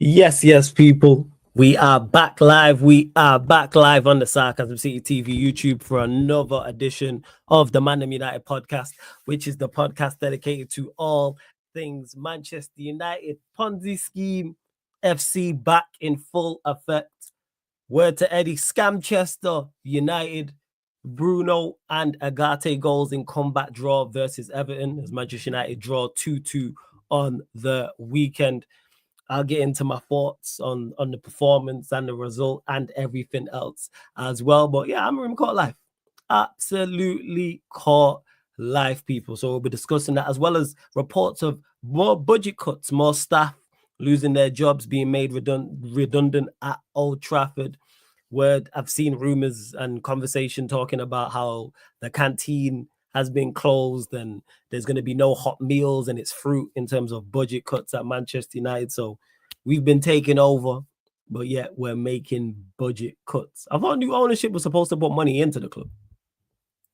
Yes, people. We are back live. We are back live on the Sarcasm City TV YouTube for another edition of the ManDem United podcast, which is the podcast dedicated to all things Manchester United. Ponzi scheme, FC back in full effect. Word to Eddie, SCAMCHESTER United, Bruno and UGARTE goals in combat draw versus Everton as Manchester United draw 2-2 on the weekend. I'll get into my thoughts on the performance and the result and everything else as well. But yeah, I'm caught life. Absolutely caught life, people. So we'll be discussing that as well as reports of more budget cuts, more staff losing their jobs, being made redundant at Old Trafford. Where I've seen rumors and conversation talking about how the canteen has been closed and there's going to be no hot meals and it's fruit in terms of budget cuts at Manchester United. So we've been taking over, but yet we're making budget cuts. I thought new ownership was supposed to put money into the club.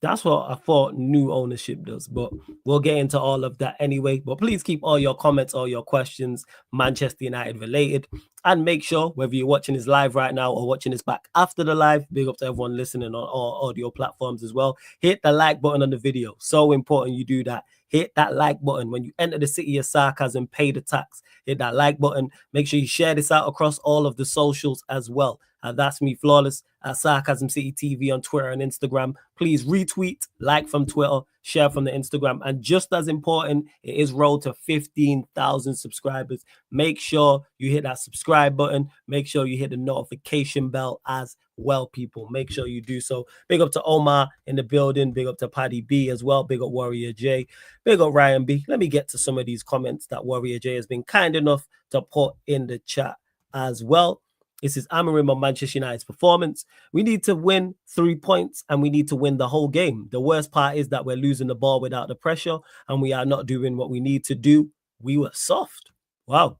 That's what I thought new ownership does, but we'll get into all of that anyway. But please keep all your comments, all your questions, Manchester United related, and make sure whether you're watching this live right now or watching this back after the live, big up to everyone listening on all audio platforms as well. Hit the like button on the video. So important you do that. Hit that like button. When you enter the city of sarcasm, pay the tax. Hit that like button. Make sure you share this out across all of the socials as well. That's me, Flawless, at Sarcasm City TV on Twitter and Instagram. Please retweet, like from Twitter, share from the Instagram. And just as important, it is road to 15,000 subscribers. Make sure you hit that subscribe button. Make sure you hit the notification bell as well, people. Make sure you do so. Big up to Omar in the building. Big up to Paddy B as well. Big up Warrior J. Big up Ryan B. Let me get to some of these comments that Warrior J has been kind enough to put in the chat as well. This is Amorim on Manchester United's performance. We need to win 3 points and we need to win the whole game. The worst part is that we're losing the ball without the pressure and we are not doing what we need to do. We were soft. Wow.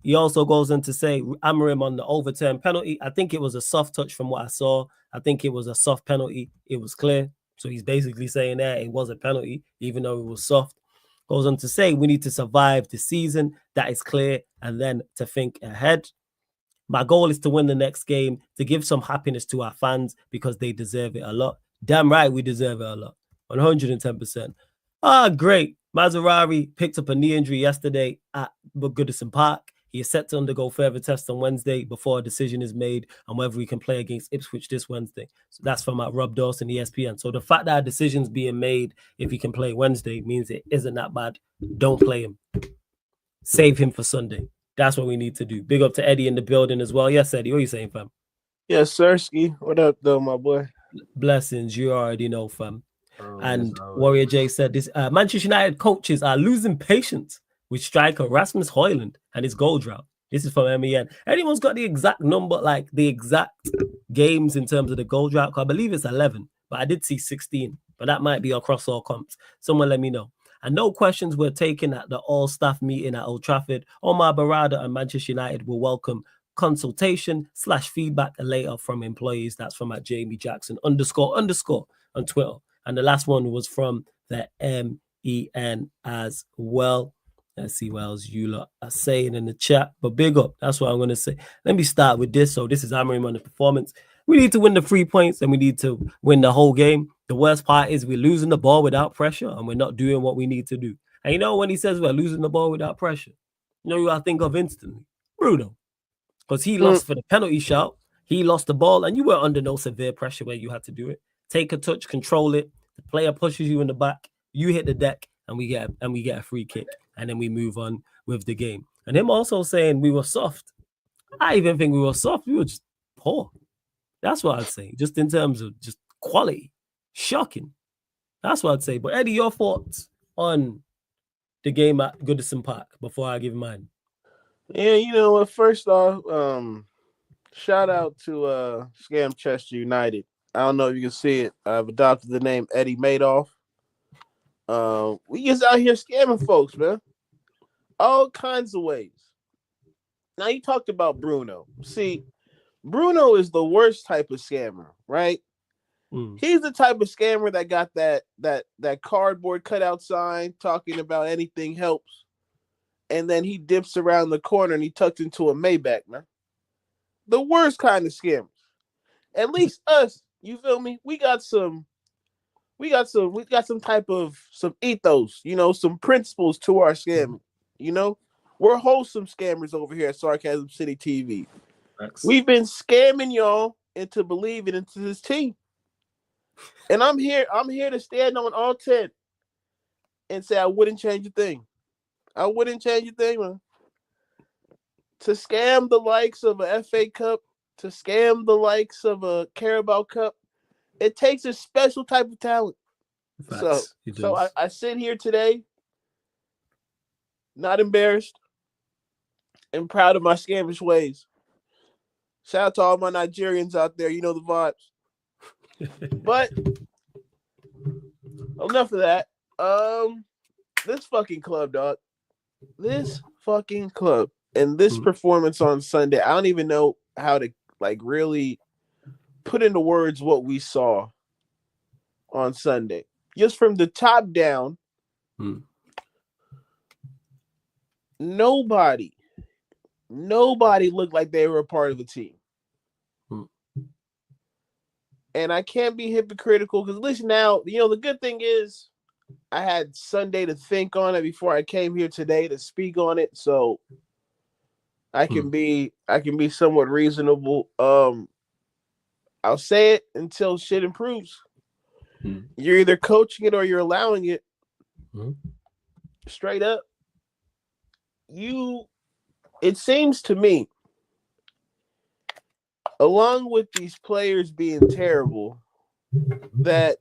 He also goes on to say Amorim on the overturned penalty. I think it was a soft touch from what I saw. I think it was a soft penalty. It was clear. So he's basically saying there it was a penalty, even though it was soft. Goes on to say we need to survive the season. That is clear. And then to think ahead. My goal is to win the next game, to give some happiness to our fans because they deserve it a lot. Damn right, we deserve it a lot. 110%. Great. Maserati picked up a knee injury yesterday at Goodison Park. He is set to undergo further tests on Wednesday before a decision is made on whether he can play against Ipswich this Wednesday. So that's from Rob Dawson, ESPN. So the fact that a decision's being made if he can play Wednesday means it isn't that bad. Don't play him. Save him for Sunday. That's what we need to do. Big up to Eddie in the building as well. Yes, Eddie, what are you saying, fam? Yes, Sirski. What up, though, my boy? Blessings. You already know, fam. Warrior J said this. Manchester United coaches are losing patience with striker Rasmus Højlund and his goal drought. This is from MEN. Anyone's got the exact number, like the exact games in terms of the goal drought? I believe it's 11, but I did see 16. But that might be across all comps. Someone let me know. And no questions were taken at the all-staff meeting at Old Trafford. Omar Barada and Manchester United will welcome consultation/feedback later from employees. That's from at Jamie Jackson __ on Twitter. And the last one was from the MEN as well. Let's see what else you lot are saying in the chat. But big up. That's what I'm going to say. Let me start with this. So this is Amorim on the performance. We need to win the 3 points and we need to win the whole game. The worst part is we're losing the ball without pressure and we're not doing what we need to do. And you know, when he says we're losing the ball without pressure, you know who I think of instantly? Bruno. Because he lost for the penalty shout. He lost the ball and you were under no severe pressure where you had to do it. Take a touch, control it. The player pushes you in the back. You hit the deck and we get a free kick. And then we move on with the game. And him also saying we were soft. I even think we were soft. We were just poor. That's what I'd say. Just in terms of just quality. Shocking. That's what I'd say. But Eddie, your thoughts on the game at Goodison Park before I give mine? Yeah, you know what? First off, shout out to SCAMCHESTER United. I don't know if you can see it. I've adopted the name Eddie Madoff. We just out here scamming folks, man. All kinds of ways. Now, you talked about Bruno. See, Bruno is the worst type of scammer, right? He's the type of scammer that got that cardboard cutout sign talking about anything helps. and then he dips around the corner and he tucks into a Maybach, man. The worst kind of scammers. At least us, you feel me? We got some type of some ethos, some principles to our scamming. We're wholesome scammers over here at Sarcasm City TV. Thanks. We've been scamming y'all into believing into this team. And I'm here to stand on all 10 and say I wouldn't change a thing. I wouldn't change a thing, man. To scam the likes of a FA Cup, to scam the likes of a Carabao Cup, it takes a special type of talent. Facts. So I sit here today, not embarrassed, and proud of my scamish ways. Shout out to all my Nigerians out there. You know the vibes. But enough of that. This fucking club, dog. This fucking club and this performance on Sunday. I don't even know how to really put into words what we saw on Sunday. Just from the top down, nobody looked like they were a part of a team. And I can't be hypocritical because at least now, the good thing is I had Sunday to think on it before I came here today to speak on it. So I can be somewhat reasonable. I'll say it until shit improves. You're either coaching it or you're allowing it. Straight up. It seems to me, along with these players being terrible, that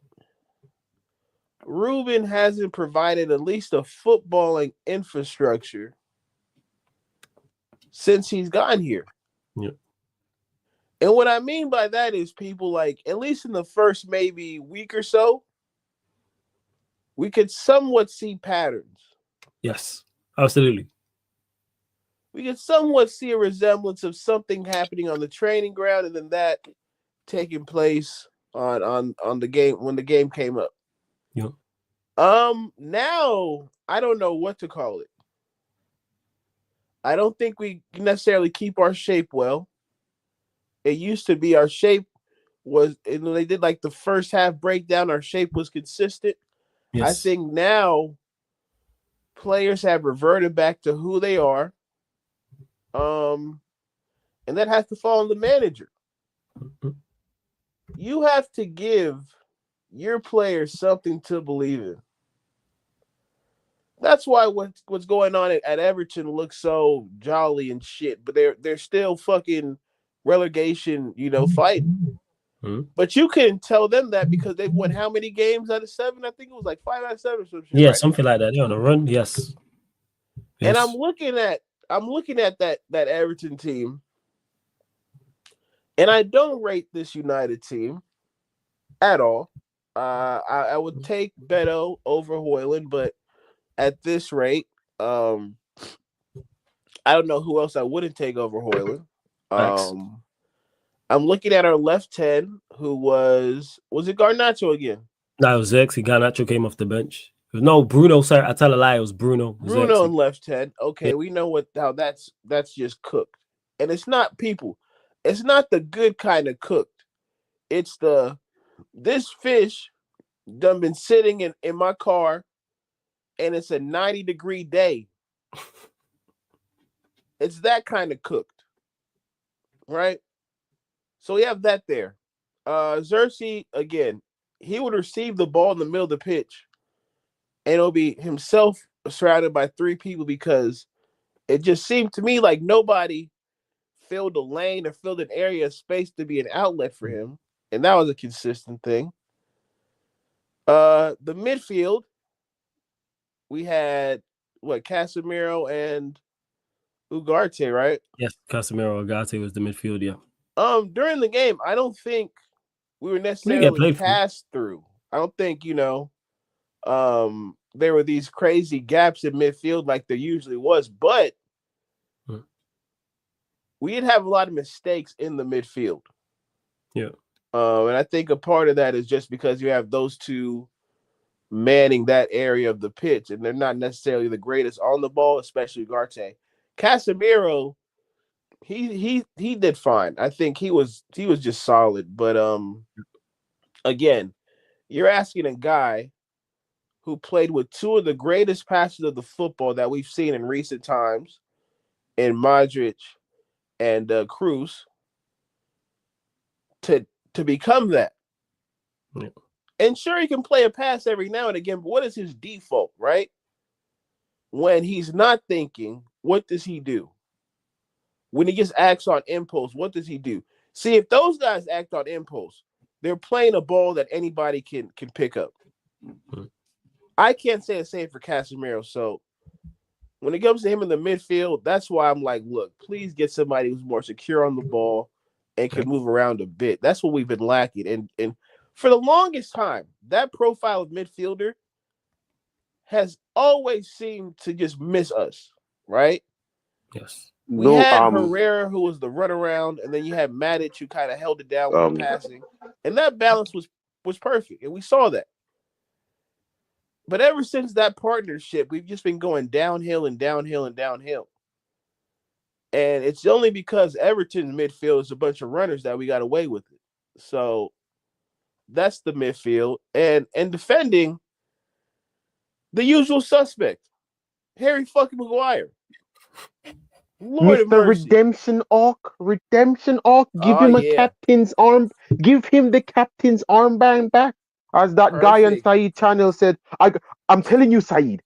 Ruben hasn't provided at least a footballing infrastructure since he's gone here. Yeah. And what I mean by that is people at least in the first maybe week or so, we could somewhat see patterns. Yes, absolutely. We could somewhat see a resemblance of something happening on the training ground and then that taking place on the game when the game came up. Yeah. Now I don't know what to call it. I don't think we necessarily keep our shape well. It used to be our shape was, and when they did the first half breakdown, our shape was consistent. Yes. I think now players have reverted back to who they are. And that has to fall on the manager. You have to give your players something to believe in. That's why what's going on at Everton looks so jolly and shit, but they're still fucking relegation, fighting. But you couldn't tell them that because they've won how many games out of 7? I think it was 5 out of 7 or some shit. Yeah, right? Something like that. They're on a run. Yes. And I'm looking at that Everton team, and I don't rate this United team at all. I would take Beto over Højlund, but at this rate, I don't know who else I wouldn't take over Højlund. I'm looking at our left 10, who was it Garnacho again? No, it was Xerxes. Garnacho came off the bench. No, Bruno. Sorry, I tell a lie. It was Bruno. Bruno in left 10. Okay, yeah. We know how that's just cooked, and it's not people. It's not the good kind of cooked. It's this fish done been sitting in my car, and it's a 90-degree day. It's that kind of cooked, right? So we have that there. Xerxes, again, he would receive the ball in the middle of the pitch, and it'll be himself surrounded by 3 people because it just seemed to me like nobody filled a lane or filled an area of space to be an outlet for him, and that was a consistent thing. The midfield, we had Casemiro and UGARTE, right? Yes, Casemiro UGARTE was the midfield, yeah. During the game, I don't think we were necessarily passed through. I don't think, there were these crazy gaps in midfield like there usually was, but we did have a lot of mistakes in the midfield. Yeah. And I think a part of that is just because you have those two manning that area of the pitch, and they're not necessarily the greatest on the ball, especially UGARTE. Casemiro, he did fine. I think he was just solid, but again, you're asking a guy who played with two of the greatest passers of the football that we've seen in recent times, in Modric and Cruz, to become that. Yeah. And sure, he can play a pass every now and again, but what is his default, right? When he's not thinking, what does he do? When he gets acts on impulse, what does he do? See, if those guys act on impulse, they're playing a ball that anybody can pick up. Mm-hmm. I can't say the same for Casemiro. So when it comes to him in the midfield, that's why I'm like, look, please get somebody who's more secure on the ball and can move around a bit. That's what we've been lacking. And for the longest time, that profile of midfielder has always seemed to just miss us, right? Yes. We had Herrera, who was the runaround, and then you had Matic, who kind of held it down with the passing. And that balance was perfect, and we saw that. But ever since that partnership, we've just been going downhill and downhill and downhill. And it's only because Everton's midfield is a bunch of runners that we got away with it. So that's the midfield. And defending, the usual suspect, Harry fucking Maguire. Lord of mercy. Redemption Arc. Give him a captain's arm. Give him the captain's armband back. As that guy on Saeed channel said, I'm telling you, Saeed.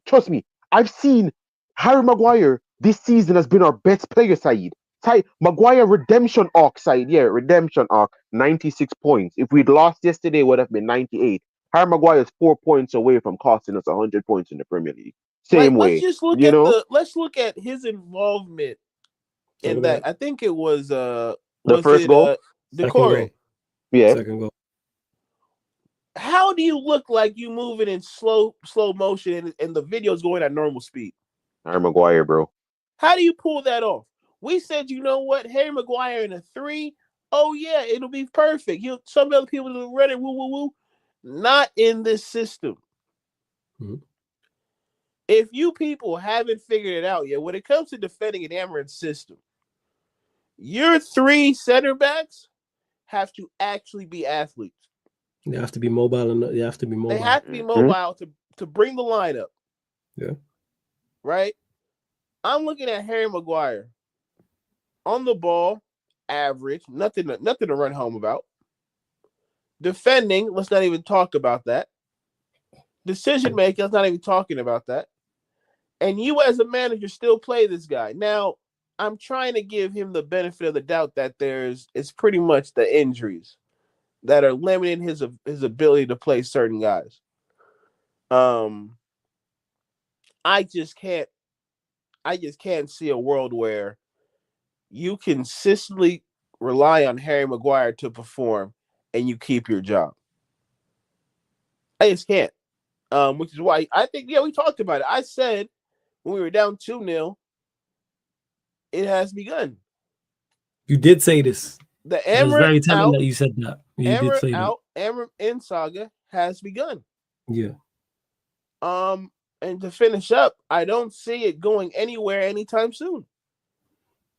Trust me. I've seen Harry Maguire this season has been our best player, Saeed. Maguire redemption arc, Saeed. Yeah, redemption arc. 96 points. If we'd lost yesterday, it would have been 98. Harry Maguire is 4 points away from costing us 100 points in the Premier League. Same way. Let's look at his involvement in that. I think it was the first goal. Decore. Yeah. Second goal. How do you look like you moving in slow motion and the video's going at normal speed? Harry Maguire, bro. How do you pull that off? We said, you know what, Harry Maguire in a 3. Oh yeah, it'll be perfect. Some other people will run it. Woo woo woo. Not in this system. Mm-hmm. If you people haven't figured it out yet, when it comes to defending an Amarin system, your 3 center backs have to actually be athletes. They have to be mobile. They have to be mobile to bring the line up. Yeah. Right? I'm looking at Harry Maguire. On the ball, average. Nothing to run home about. Defending, let's not even talk about that. Decision making, let's not even talking about that. And you as a manager still play this guy. Now, I'm trying to give him the benefit of the doubt that it's pretty much the injuries that are limiting his ability to play certain guys. I just can't see a world where you consistently rely on Harry Maguire to perform and you keep your job. I just can't. Which is why I think, we talked about it. I said when we were down 2-0, it has begun. You did say this. The Amarin was very telling that you said that. You did say that. Amarin in saga has begun. Yeah. And to finish up, I don't see it going anywhere anytime soon.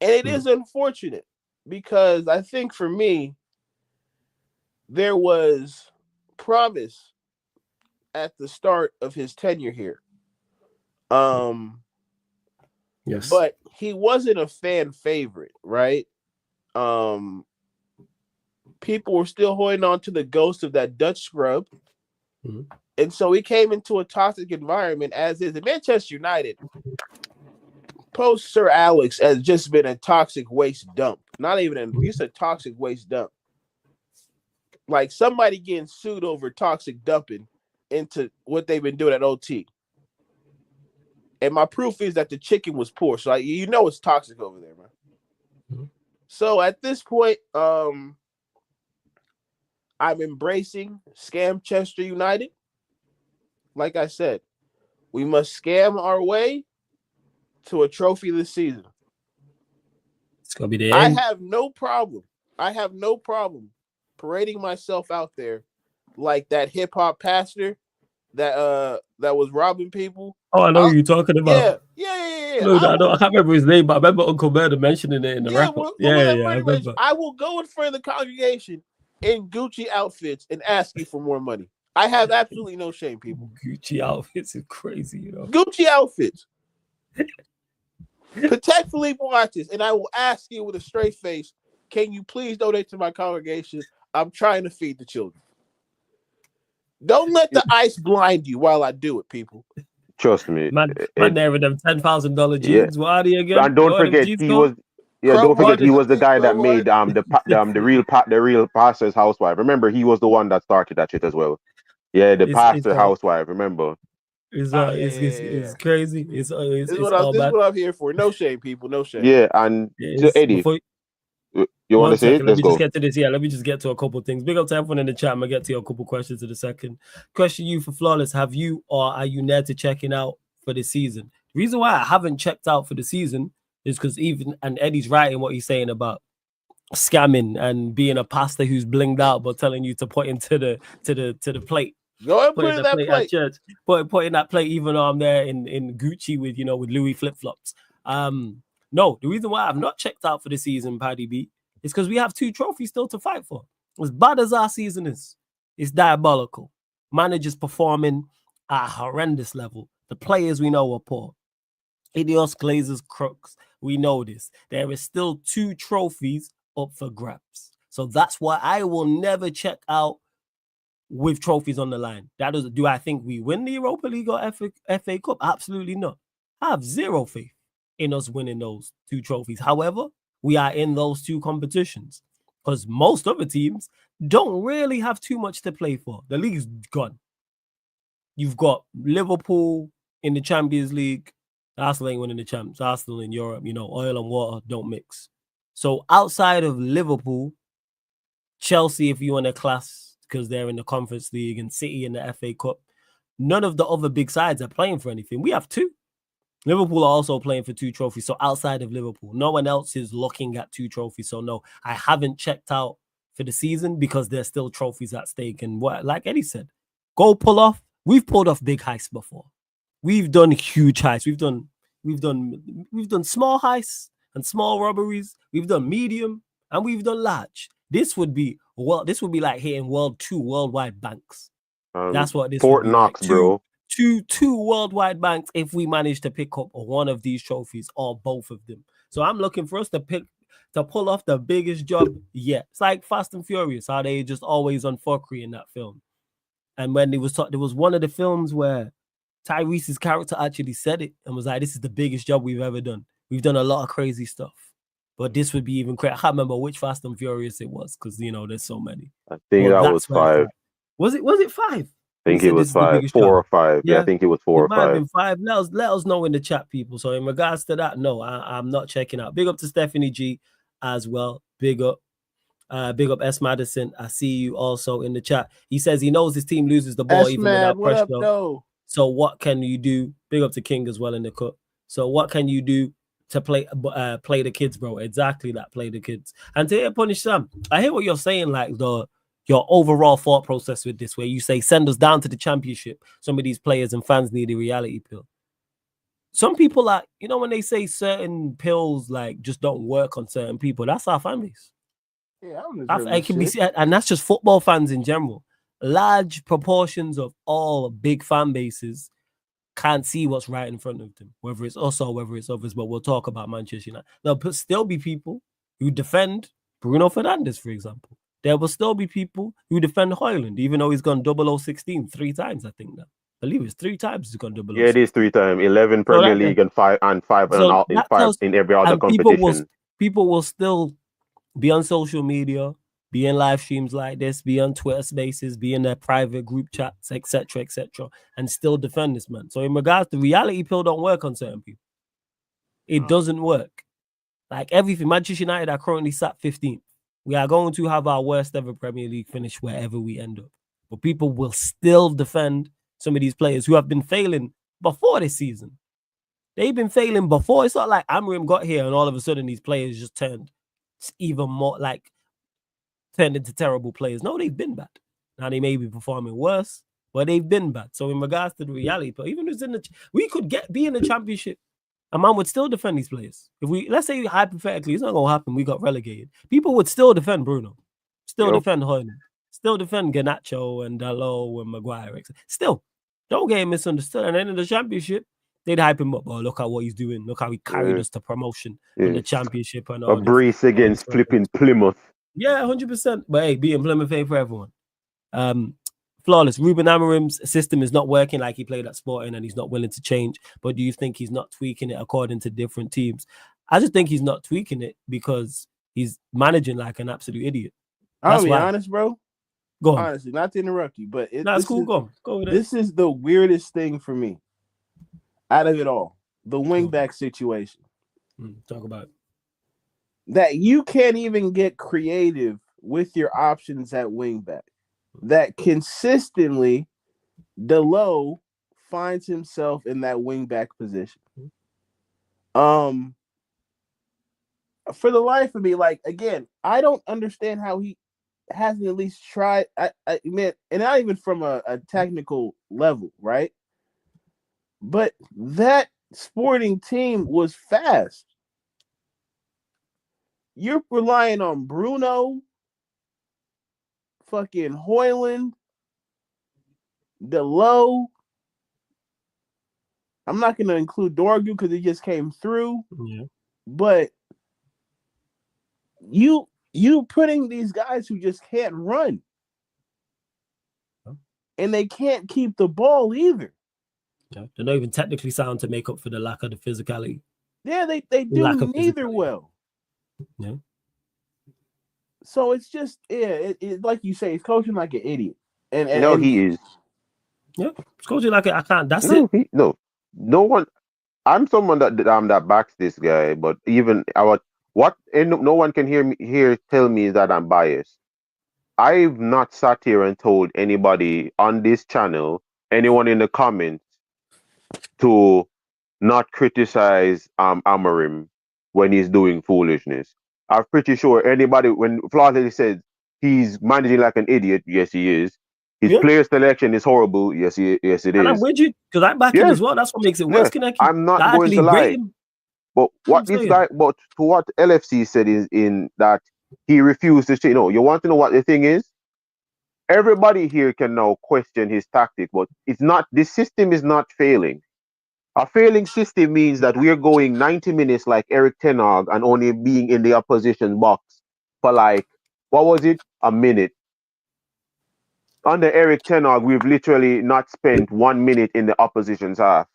And it is unfortunate because I think for me, there was promise at the start of his tenure here. Yes. But he wasn't a fan favorite, right? People were still holding on to the ghost of that Dutch scrub. Mm-hmm. And so he came into a toxic environment, as is. And Manchester United, post Sir Alex, has just been a toxic waste dump. Not even just a toxic waste dump. Like somebody getting sued over toxic dumping into what they've been doing at OT. And my proof is that the chicken was poor. So it's toxic over there, man. Mm-hmm. So at this point, I'm embracing SCAMCHESTER United. Like I said, we must scam our way to a trophy this season. It's gonna be the end. I have no problem parading myself out there like that hip hop pastor that was robbing people. Oh, I know who you're talking about. Yeah. No, I can't remember his name, but I remember Uncle Murder mentioning it in the wrap up. I remember. I will go in front of the congregation in Gucci outfits and ask you for more money. I have absolutely no shame, people. Gucci outfits is crazy, you know. Gucci outfits. Protect Felipe Watches, and I will ask you with a straight face, can you please donate to my congregation? I'm trying to feed the children. Don't let the ice blind you while I do it, people. Trust me. Man, there with them $10,000 jeans. What are they again? And don't forget, he was the guy that made the real pastor's housewife. Remember, he was the one that started that shit as well. Yeah, the pastor housewife. Remember? It's crazy. This is what I'm here for. No shame, people. No shame. Yeah, and so Eddie, you want to say it? Let me just get to this. Yeah, let me just get to a couple things. Big up to everyone in the chat. I'm gonna get to a couple questions in a second. Question you for Flawless: have you or are you near to checking out for the season? The reason why I haven't checked out for the season is because Eddie's writing what he's saying about scamming and being a pastor who's blinged out but telling you to put into the plate. Go ahead and put in that plate at church. Put in that plate, even though I'm there in Gucci with Louis flip flops. No, the reason why I've not checked out for the season, Paddy B, is because we have 2 trophies still to fight for. As bad as our season is, it's diabolical. Managers performing at a horrendous level. The players we know are poor. Idios, Glazers, crooks. We know this. There is still 2 trophies up for grabs. So that's why I will never check out with trophies on the line. Do I think we win the Europa League or FA Cup? Absolutely not. I have zero faith in us winning those 2 trophies. However, we are in those 2 competitions because most other teams don't really have too much to play for. The league's gone. You've got Liverpool in the Champions League. Arsenal ain't winning the champs. Arsenal in Europe, oil and water don't mix. So outside of Liverpool, Chelsea, if you want a class, because they're in the Conference League, and City in the FA Cup, none of the other big sides are playing for anything. We have 2. Liverpool are also playing for 2 trophies. So outside of Liverpool, no one else is looking at 2 trophies. So no, I haven't checked out for the season because there's still trophies at stake. And like Eddie said, we've pulled off big heists before. We've done huge heists. We've done small heists and small robberies. We've done medium and we've done large. This would be like hitting worldwide banks. That's what this Fort would be Knox, like. bro. Two worldwide banks if we manage to pick up one of these trophies or both of them. So I'm looking for us to pull off the biggest job yet. It's like Fast and Furious, how they just always on fuckery in that film. And when there was one of the films where Tyrese's character actually said it and was like, "This is the biggest job we've ever done. We've done a lot of crazy stuff, but this would be even crazy." I can't remember which Fast and Furious it was because there's so many. I think that was 5. Was it 5? I think it was 5, 4 or 5. Yeah, I think it was 4 or 5. Might have been 5. Let us know in the chat, people. So in regards to that, no, I'm not checking out. Big up to Stephanie G as well. Big up S Madison. I see you also in the chat. He says he knows his team loses the ball even without pressure. So what can you do? Big up to King as well in the cut. So what can you do to play the kids, bro? Exactly that, play the kids. And to punish Sam, I hear what you're saying, like your overall thought process with this, where you say send us down to the championship. Some of these players and fans need a reality pill. Some people are, when they say certain pills like just don't work on certain people, that's our fan base. Yeah, it can be, and that's just football fans in general. Large proportions of all big fan bases can't see what's right in front of them, whether it's us or whether it's others. But we'll talk about Manchester United. There'll still be people who defend Bruno Fernandez, for example. There will still be people who defend Højlund, even though he's gone 0016 3 times, I think now. I believe it's 3 times he's gone 0016. Yeah, it is 3 times. 11 Premier League and 5 in every other competition. People will still be on social media, be in live streams like this, be on Twitter Spaces, be in their private group chats, etc., and still defend this man. So in regards to reality pill, don't work on certain people. It doesn't work. Like everything, Manchester United are currently sat 15th. We are going to have our worst ever Premier League finish wherever we end up. But people will still defend some of these players who have been failing before this season. They've been failing before. It's not like Amrim got here and all of a sudden these players just turned even more turned into terrible players. No, they've been bad. Now they may be performing worse, but they've been bad. So in regards to the reality, but even if it's we could be in the championship. A man would still defend these players. If let's say hypothetically, it's not gonna happen. We got relegated. People would still defend Bruno, still defend Hoyland, still defend Garnacho and Dalot and Maguire. Still, don't get misunderstood. And then in the championship, they'd hype him up. Oh, look at what he's doing. Look how he carried us to promotion in the championship and all. A brace against flipping Plymouth. Yeah, 100%. But hey, beating Plymouth ain't for everyone. Flawless. Ruben Amorim's system is not working like he played at Sporting, and he's not willing to change. But do you think he's not tweaking it according to different teams? I just think he's not tweaking it because he's managing like an absolute idiot. I'll be honest, bro. Go on. Honestly, not to interrupt you, but that's cool. Go with it. This is the weirdest thing for me out of it all. The wingback situation. Talk about it. That you can't even get creative with your options at wingback. That consistently Dalot finds himself in that wingback position. For the life of me, like, again, I don't understand how he hasn't at least tried. I mean, and not even from a technical level, right? But that Sporting team was fast. You're relying on Bruno, fucking Hoyland, Dalot. I'm not going to include Dorgu because he just came through. Yeah. But you putting these guys who just can't run. And they can't keep the ball either. Yeah. They're not even technically sound to make up for the lack of the physicality. Yeah, they do neither well. Yeah. So it's just, it like you say, he's coaching like an idiot. And he is. Yeah, he's coaching like I can't. That's it. No one. I'm someone that backs this guy, but even no one can hear me tell me that I'm biased. I've not sat here and told anybody on this channel, anyone in the comments, to not criticize Amorim when he's doing foolishness. I'm pretty sure anybody, when Flawlessly says he's managing like an idiot, yes, he is. His player selection is horrible, yes, it is. And I'm with you, because I back him as well. That's what makes it worse. I'm not going to lie. But what LFC said is in that he refused to say, you want to know what the thing is? Everybody here can now question his tactic, but this system is not failing. A failing system means that we're going 90 minutes like Eric Ten Hag and only being in the opposition box for a minute. Under Eric Ten Hag, we've literally not spent 1 minute in the opposition's half.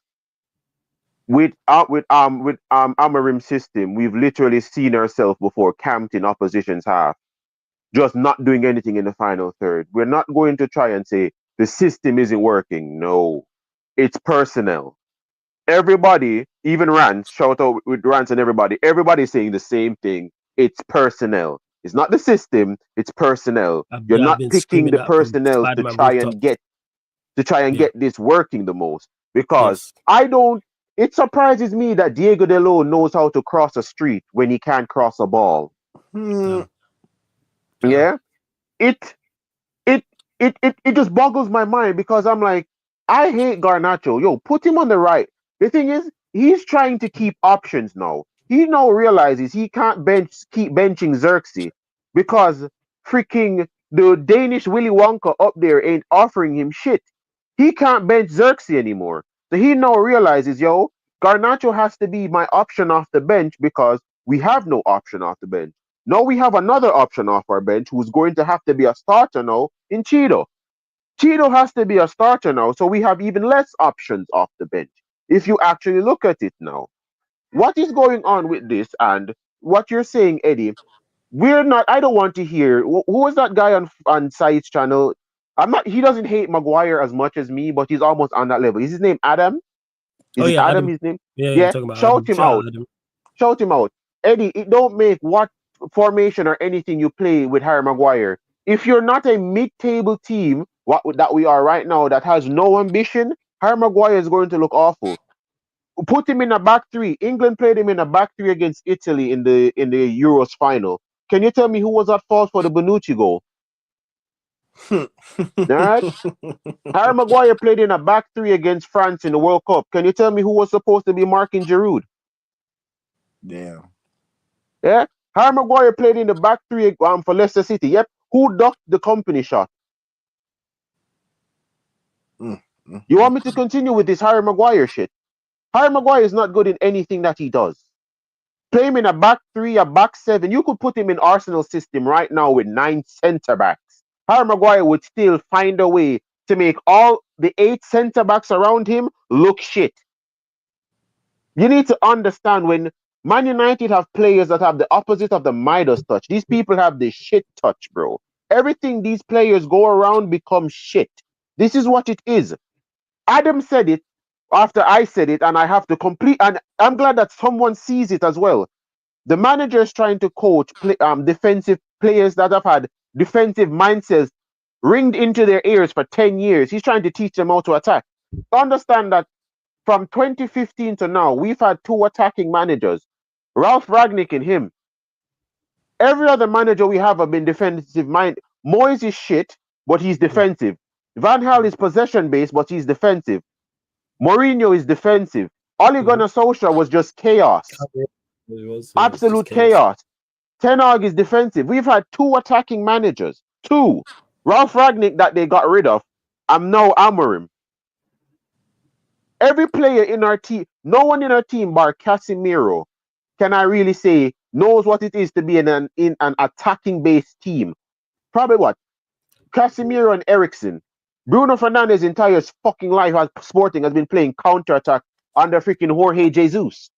With Amorim's system, we've literally seen ourselves before camped in opposition's half, just not doing anything in the final third. We're not going to try and say the system isn't working. No, it's personnel. Everybody, even Rance, shout out with Rance and everybody's saying the same thing. It's personnel. It's not the system, it's personnel. You're not picking the personnel to try and get this working the most. Because it surprises me that Diego Dalot knows how to cross a street when he can't cross a ball. Yeah. It just boggles my mind because I'm like, I hate Garnacho. Yo, put him on the right. The thing is, he's trying to keep options now. He now realizes he can't keep benching Xerxes because freaking the Danish Willy Wonka up there ain't offering him shit. He can't bench Xerxes anymore. So he now realizes, Garnacho has to be my option off the bench because we have no option off the bench. Now we have another option off our bench who's going to have to be a starter now in Cheeto. Cheeto has to be a starter now, so we have even less options off the bench. If you actually look at it now, what is going on with this and what you're saying, Eddie, I don't want to hear, who was that guy on Said's channel? He doesn't hate Maguire as much as me, but he's almost on that level. Is his name Adam? Adam his name? Yeah. Shout him out. Shout him out. Eddie, it don't make what formation or anything you play with Harry Maguire. If you're not a mid-table team, that we are right now, that has no ambition, Harry Maguire is going to look awful. Put him in a back three. England played him in a back three against Italy in the Euros final. Can you tell me who was at fault for the Bonucci goal? All right. Harry Maguire played in a back three against France in the World Cup. Can you tell me who was supposed to be marking Giroud? Damn. Yeah. Harry Maguire played in the back three for Leicester City. Yep. Who ducked the company shot? You want me to continue with this Harry Maguire shit? Harry Maguire is not good in anything that he does. Play him in a back three, a back seven. You could put him in Arsenal system right now with 9 centre backs. Harry Maguire would still find a way to make all the 8 centre backs around him look shit. You need to understand when Man United have players that have the opposite of the Midas touch. These people have the shit touch, bro. Everything these players go around becomes shit. This is what it is. Adam said it after I said it, and I have to complete. And I'm glad that someone sees it as well. The manager is trying to coach defensive players that have had defensive mindsets ringed into their ears for 10 years. He's trying to teach them how to attack. Understand that from 2015 to now, we've had 2 attacking managers, Ralph Ragnick and him. Every other manager we have been defensive mind. Moyes is shit, but he's defensive. Van Gaal is possession based, but he's defensive. Mourinho is defensive. Ole Gunnar Solskjaer was just chaos. Absolute chaos. Ten Hag is defensive. We've had 2 attacking managers. 2. Ralph Ragnick that they got rid of. I'm now Amorim. Every player in our team, no one in our team bar Casemiro, can I really say, knows what it is to be in an attacking based team. Probably what? Casemiro and Eriksen. Bruno Fernandez' entire fucking life as Sporting has been playing counter-attack under freaking Jorge Jesus.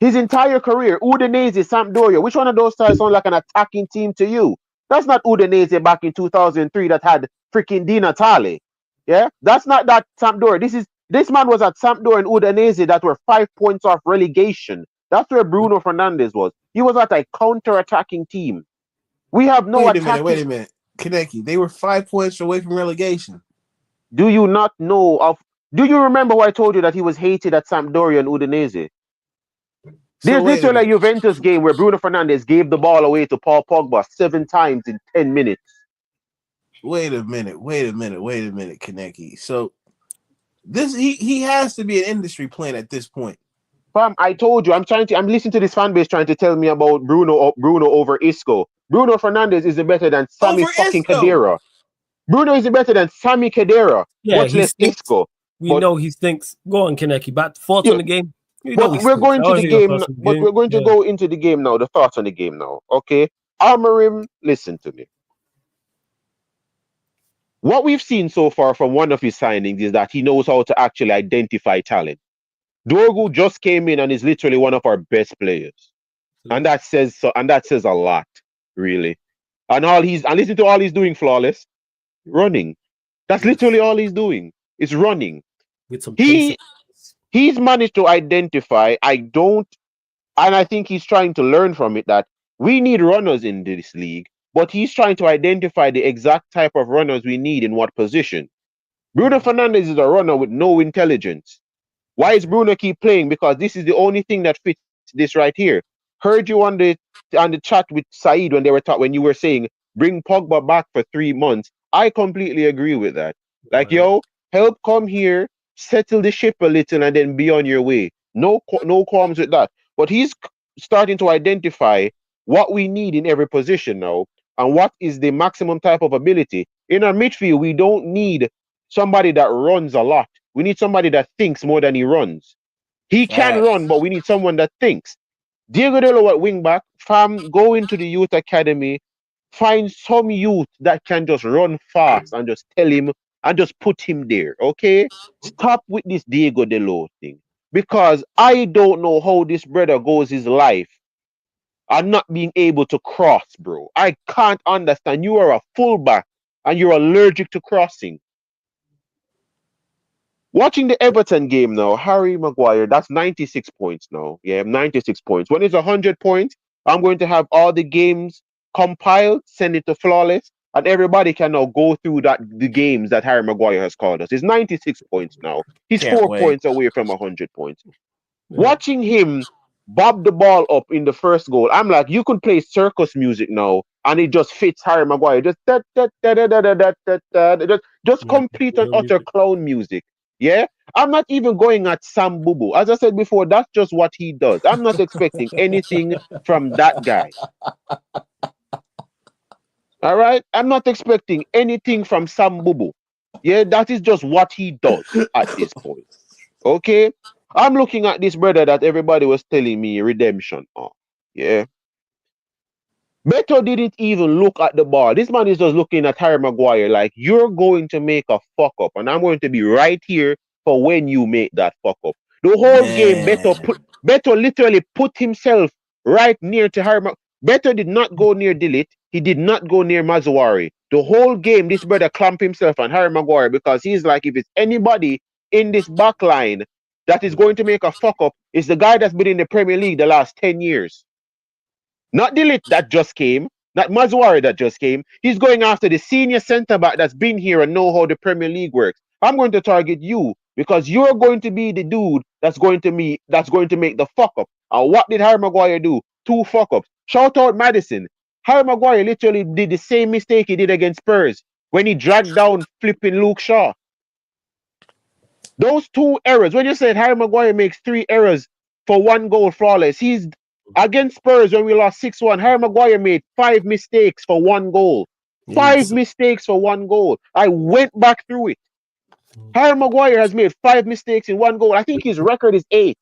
His entire career, Udinese, Sampdoria, which one of those guys sound like an attacking team to you? That's not Udinese back in 2003 that had freaking Di Natale. Yeah? That's not that Sampdoria. This man was at Sampdoria and Udinese that were 5 points off relegation. That's where Bruno Fernandez was. He was at a counter-attacking team. We have no attacking. Wait a minute. Kaneki, they were 5 points away from relegation. Do you not know of? Do you remember who I told you that he was hated at Sampdoria and Udinese? There's literally a Juventus game where Bruno Fernandez gave the ball away to Paul Pogba 7 times in 10 minutes. Wait a minute, Kaneki. So this he has to be an industry plant at this point. Fam, I told you, I'm listening to this fan base trying to tell me about Bruno over Isco. Bruno Fernandez is better than Sammy fucking Khedira. Bruno is better than Sammy Khedira. Yeah, much less Isco. We know he stinks. Go on, Kaneki. Back thoughts on the game. But we're going to the game. But we're going to go into the game now. The thoughts on the game now. Okay, Amorim, listen to me. What we've seen so far from one of his signings is that he knows how to actually identify talent. Dorgu just came in and is literally one of our best players, and that says so. And that says a lot, really. And listen to all he's doing, flawless, running. That's literally all he's doing. Is running. With some he's managed to identify. And I think he's trying to learn from it that we need runners in this league, but he's trying to identify the exact type of runners we need in what position. Bruno Fernandez is a runner with no intelligence. Why is Bruno keep playing? Because this is the only thing that fits this right here. Heard you on the chat with Saeed when you were saying bring Pogba back for 3 months. I completely agree with that. Like, yo, help come here, settle the ship a little, and then be on your way. No qualms with that. But he's starting to identify what we need in every position now, and what is the maximum type of ability. In our midfield, we don't need somebody that runs a lot. We need somebody that thinks more than he runs. He can run, but we need someone that thinks. Diego Delo at wing back, go into the youth academy, find some youth that can just run fast and just tell him and just put him there, okay? Stop with this Diego Delo thing. Because I don't know how this brother goes his life and not being able to cross, bro. I can't understand. You are a fullback and you're allergic to crossing. Watching the Everton game now, Harry Maguire, that's 96 points now. Yeah, 96 points. When it's 100 points, I'm going to have all the games compiled, send it to Flawless, and everybody can now go through the games that Harry Maguire has called us. It's 96 points now. He's 4 points away from 100 points. Yeah. Watching him bob the ball up in the first goal, I'm like, you could play circus music now and it just fits Harry Maguire. Just just complete and utter clown music. Yeah, I'm not even going at Sam Bubu. As I said before, that's just what he does. I'm not expecting anything from that guy. All right, I'm not expecting anything from Sam Bubu. Yeah, that is just what he does at this point. Okay, I'm looking at this brother that everybody was telling me redemption on. Yeah. Beto didn't even look at the ball. This man is just looking at Harry Maguire like, you're going to make a fuck up, and I'm going to be right here for when you make that fuck up. The whole game, Beto literally put himself right near to Harry Maguire. Beto did not go near Dillit. He did not go near Mazuari. The whole game, this brother clamped himself on Harry Maguire because he's like, if it's anybody in this back line that is going to make a fuck up, it's the guy that's been in the Premier League the last 10 years. Not Dillit that just came, not Mazuari that just came. He's going after the senior centre back that's been here and know how the Premier League works. I'm going to target you because you're going to be the dude that's going to make the fuck up. And what did Harry Maguire do? 2 fuck ups. Shout out Madison. Harry Maguire literally did the same mistake he did against Spurs when he dragged down flipping Luke Shaw. Those 2 errors. When you said Harry Maguire makes 3 errors for 1 goal flawless, he's against Spurs when we lost 6-1, Harry Maguire made 5 mistakes for 1 goal. 5 mistakes for 1 goal. I went back through it. Harry Maguire has made 5 mistakes in 1 goal. I think his record is 8.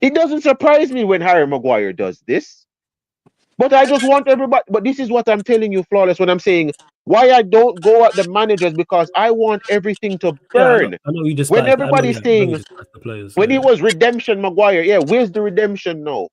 It doesn't surprise me when Harry Maguire does this. But I just want everybody. But this is what I'm telling you, Flawless, when I'm saying why I don't go at the managers, because I want everything to burn. Yeah, I know you just when everybody's saying, the players, when it was redemption Maguire, yeah, where's the redemption now?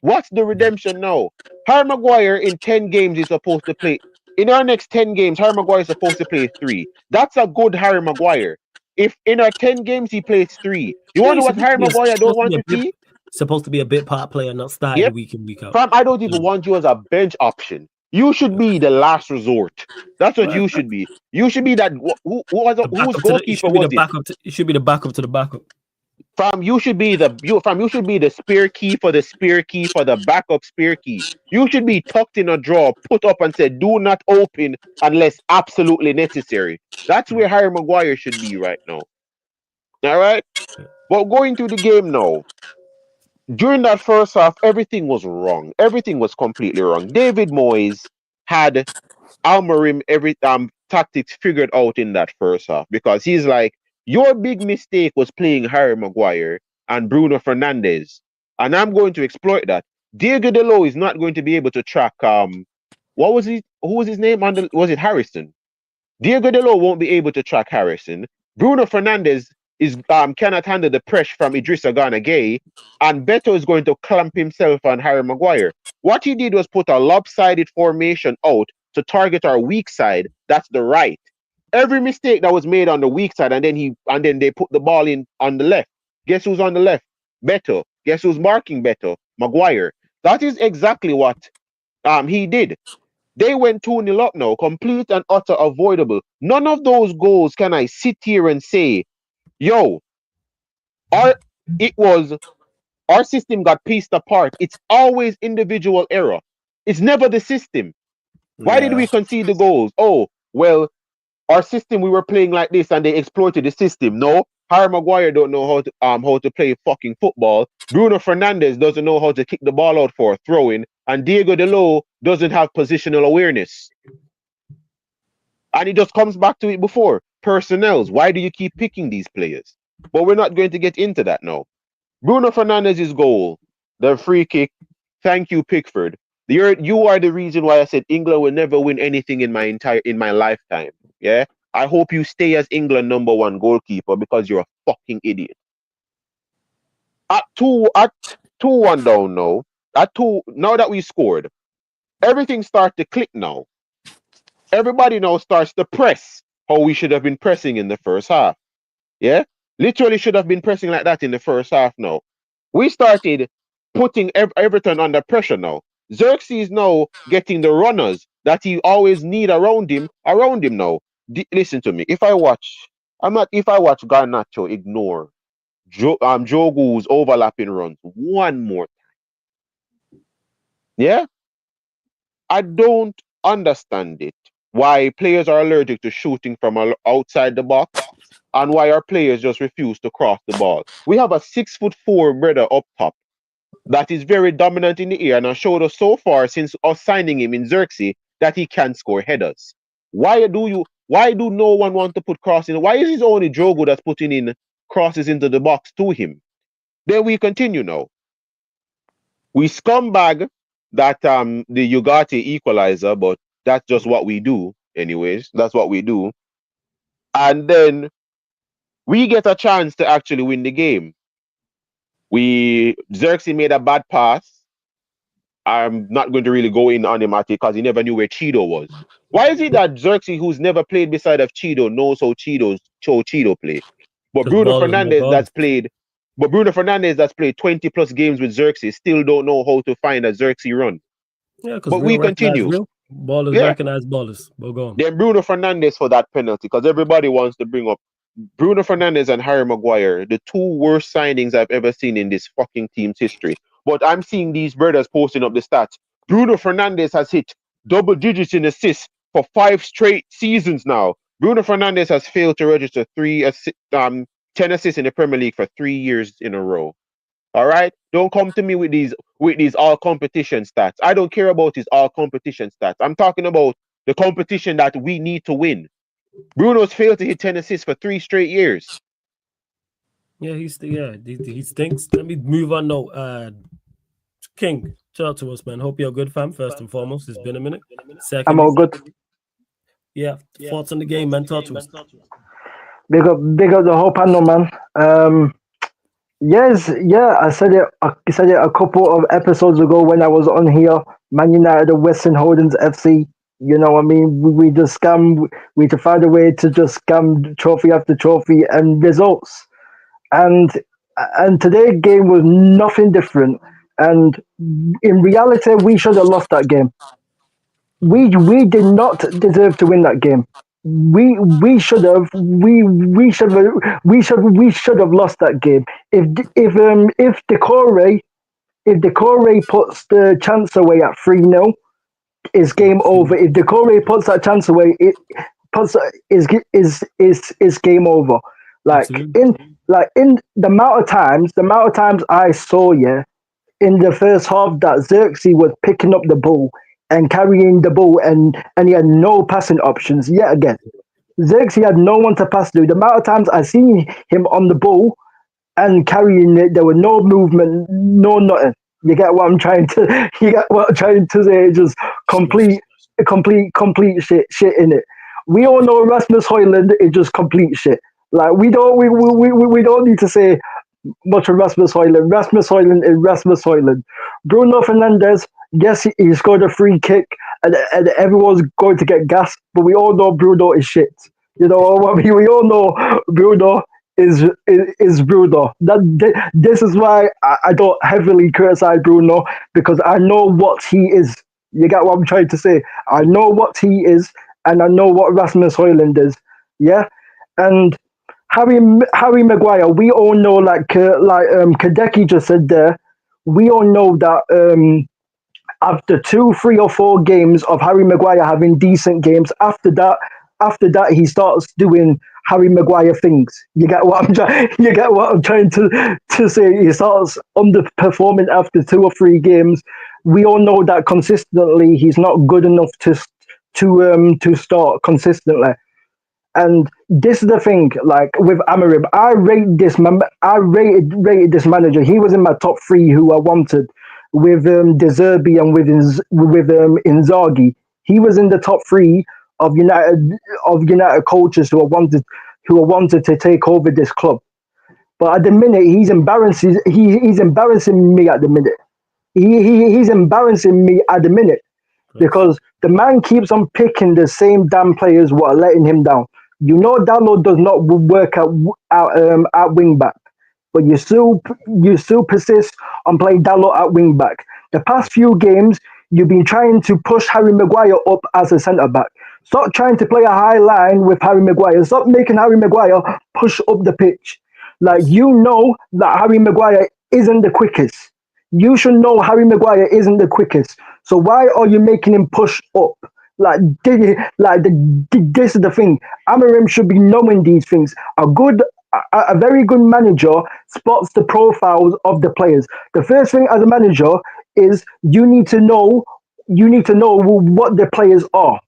What's the redemption now? Harry Maguire in 10 games is supposed to play. In our next 10 games, Harry Maguire is supposed to play 3. That's a good Harry Maguire. If in our 10 games he plays 3, you wonder what Harry Maguire don't want to see? Supposed to be a bit part player, not starting week in, week out. Fam, I don't even want you as a bench option. You should be the last resort. That's what you should be. You should be that. Whose goalkeeper was it? It should be the backup to the backup. Fam, you should be the spare key for the backup spare key. You should be tucked in a drawer, put up and said, do not open unless absolutely necessary. That's where Harry Maguire should be right now. All right? But going to the game now, during that first half, everything was wrong. Everything was completely wrong. David Moyes had Almarim tactics figured out in that first half, because he's like, your big mistake was playing Harry Maguire and Bruno Fernandez, and I'm going to exploit that. Diego Dalot is not going to be able to track what was he? Who was his name? Was it Harrison? Diego Dalot won't be able to track Harrison. Bruno Fernandez cannot handle the pressure from Idrissa Gana Gueye, and Beto is going to clamp himself on Harry Maguire. What he did was put a lopsided formation out to target our weak side. That's the right. Every mistake that was made on the weak side, and then they put the ball in on the left. Guess who's on the left? Beto. Guess who's marking Beto? Maguire. That is exactly what he did. They went 2-0 up now, complete and utter avoidable. None of those goals can I sit here and say, yo, our system got pieced apart. It's always individual error. It's never the system. Why did we concede the goals? Oh, well, our system, we were playing like this and they exploited the system. No, Harry Maguire don't know how to play fucking football. Bruno Fernandez doesn't know how to kick the ball out for a throw-in, and Diego Dalot doesn't have positional awareness. And it just comes back to it before. Personnels. Why do you keep picking these players? But we're not going to get into that now. Bruno Fernandez's goal, the free kick. Thank you, Pickford. You are the reason why I said England will never win anything in my lifetime. Yeah, I hope you stay as England #1 goalkeeper, because you're a fucking idiot. At 2-1 down now. Now that we scored, everything starts to click now. Everybody now starts to press how we should have been pressing in the first half. Yeah, literally should have been pressing like that in the first half. Now we started putting Everton under pressure now. Xerxes now getting the runners that he always need around him now. Listen to me. If I watch Garnacho ignore Jogu's overlapping runs one more time. Yeah, I don't understand it. Why players are allergic to shooting from outside the box, and why our players just refuse to cross the ball. We have a 6'4" brother up top that is very dominant in the air and has showed us so far since us signing him in Xerxes that he can score headers. Why do no one want to put crossing? Why is it only Drogo that's putting in crosses into the box to him? Then we continue now. We scumbag that the UGARTE equalizer, but that's just what we do, anyways. That's what we do. And then we get a chance to actually win the game. Xerxes made a bad pass. I'm not going to really go in on him because he never knew where Cheeto was. Why is it that Xerxes, who's never played beside of Cheeto, knows how Cheeto play? But Because Bruno ballers more Fernandez ballers. that's played 20 plus games with Xerxes still don't know how to find a Xerxes run. Yeah, because But real we recognize continue. real. Ballers Yeah. recognize ballers. But go on. Then Bruno Fernandez for that penalty, because everybody wants to bring up Bruno Fernandez and Harry Maguire, the two worst signings I've ever seen in this fucking team's history. But I'm seeing these brothers posting up the stats. Bruno Fernandez has hit double digits in assists for 5 straight seasons now. Bruno Fernandez has failed to register 10 assists in the Premier League for 3 years in a row. All right, don't come to me with these all competition stats. I don't care about his all competition stats. I'm talking about the competition that we need to win. Bruno's failed to hit 10 assists for 3 straight years. Yeah, he stinks. Let me move on now. King, shout out to us, man. Hope you're good, fam. First and foremost, it's been a minute. Secondly, I'm all good. Yeah, thoughts on the game, man. Talk to us. Big up the whole panel, man. Yes, yeah, I said it a couple of episodes ago when I was on here. Man United and Western Holdings FC. You know what I mean? We just scam. We to find a way to just scam trophy after trophy and results. And today's game was nothing different. And in reality, we should have lost that game. We did not deserve to win that game. We should have lost that game. If Decore puts the chance away at 3-0, it's game over. If Decore puts that chance away, it puts is game over. In the amount of times I saw in the first half that Xerxes was picking up the ball and carrying the ball and he had no passing options yet again. Xerxes had no one to pass to. The amount of times I seen him on the ball and carrying it, there was no movement, no nothing. You get what I'm trying to say? Just complete shit in it. We all know Rasmus Højlund is just complete shit. Like we don't need to say much of Rasmus Højlund. Rasmus Højlund is Rasmus Højlund. Bruno Fernandez, yes, he scored a free kick and everyone's going to get gassed, but we all know Bruno is shit. You know what I mean? We all know Bruno is Bruno. This is why I don't heavily criticize Bruno, because I know what he is. You get what I'm trying to say? I know what he is, and I know what Rasmus Højlund is. Yeah, and Harry Maguire. We all know, like Kadeki just said there. We all know that after 2, 3, or 4 games of Harry Maguire having decent games, after that he starts doing Harry Maguire things. You get what I'm trying to say? He starts underperforming after 2 or 3 games. We all know that consistently he's not good enough to start consistently. And this is the thing, like with Amorim, I rated this manager. He was in my top 3 who I wanted, with De Zerbi and with Inzaghi. He was in the top 3 of United coaches who are wanted to take over this club. But at the minute, he's embarrassing. He's embarrassing me at the minute. He's embarrassing me at the minute, because the man keeps on picking the same damn players who are letting him down. You know, Dalot does not work at wing back, but you still persist on playing Dalot at wing back. The past few games, you've been trying to push Harry Maguire up as a centre back. Stop trying to play a high line with Harry Maguire. Stop making Harry Maguire push up the pitch. Like, you know that Harry Maguire isn't the quickest. You should know Harry Maguire isn't the quickest. So why are you making him push up? This is the thing. Amarim should be knowing these things. A very good manager spots the profiles of the players. The first thing as a manager is you need to know what the players are.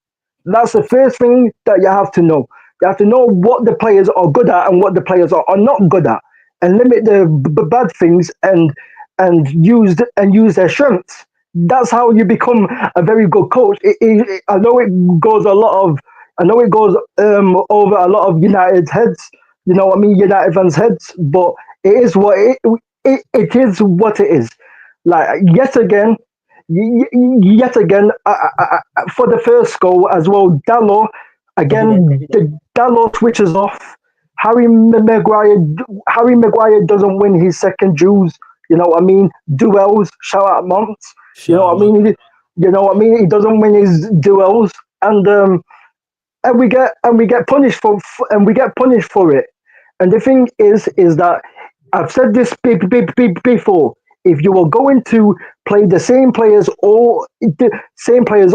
That's the first thing that you have to know. You have to know what the players are good at and what the players are not good at, and limit the bad things and use their strengths. That's how you become a very good coach. I know it goes a lot of. I know it goes over a lot of United's heads. You know what I mean, United fans' heads. But it is what it is. Like yet again, for the first goal as well, Dalot again. Dalot switches off. Harry Maguire doesn't win his second duels. You know what I mean? Duels. Shout out Monts. You know what I mean? You know what I mean? He doesn't win his duels, and we get punished for it. And the thing is that I've said this before. If you are going to play the same players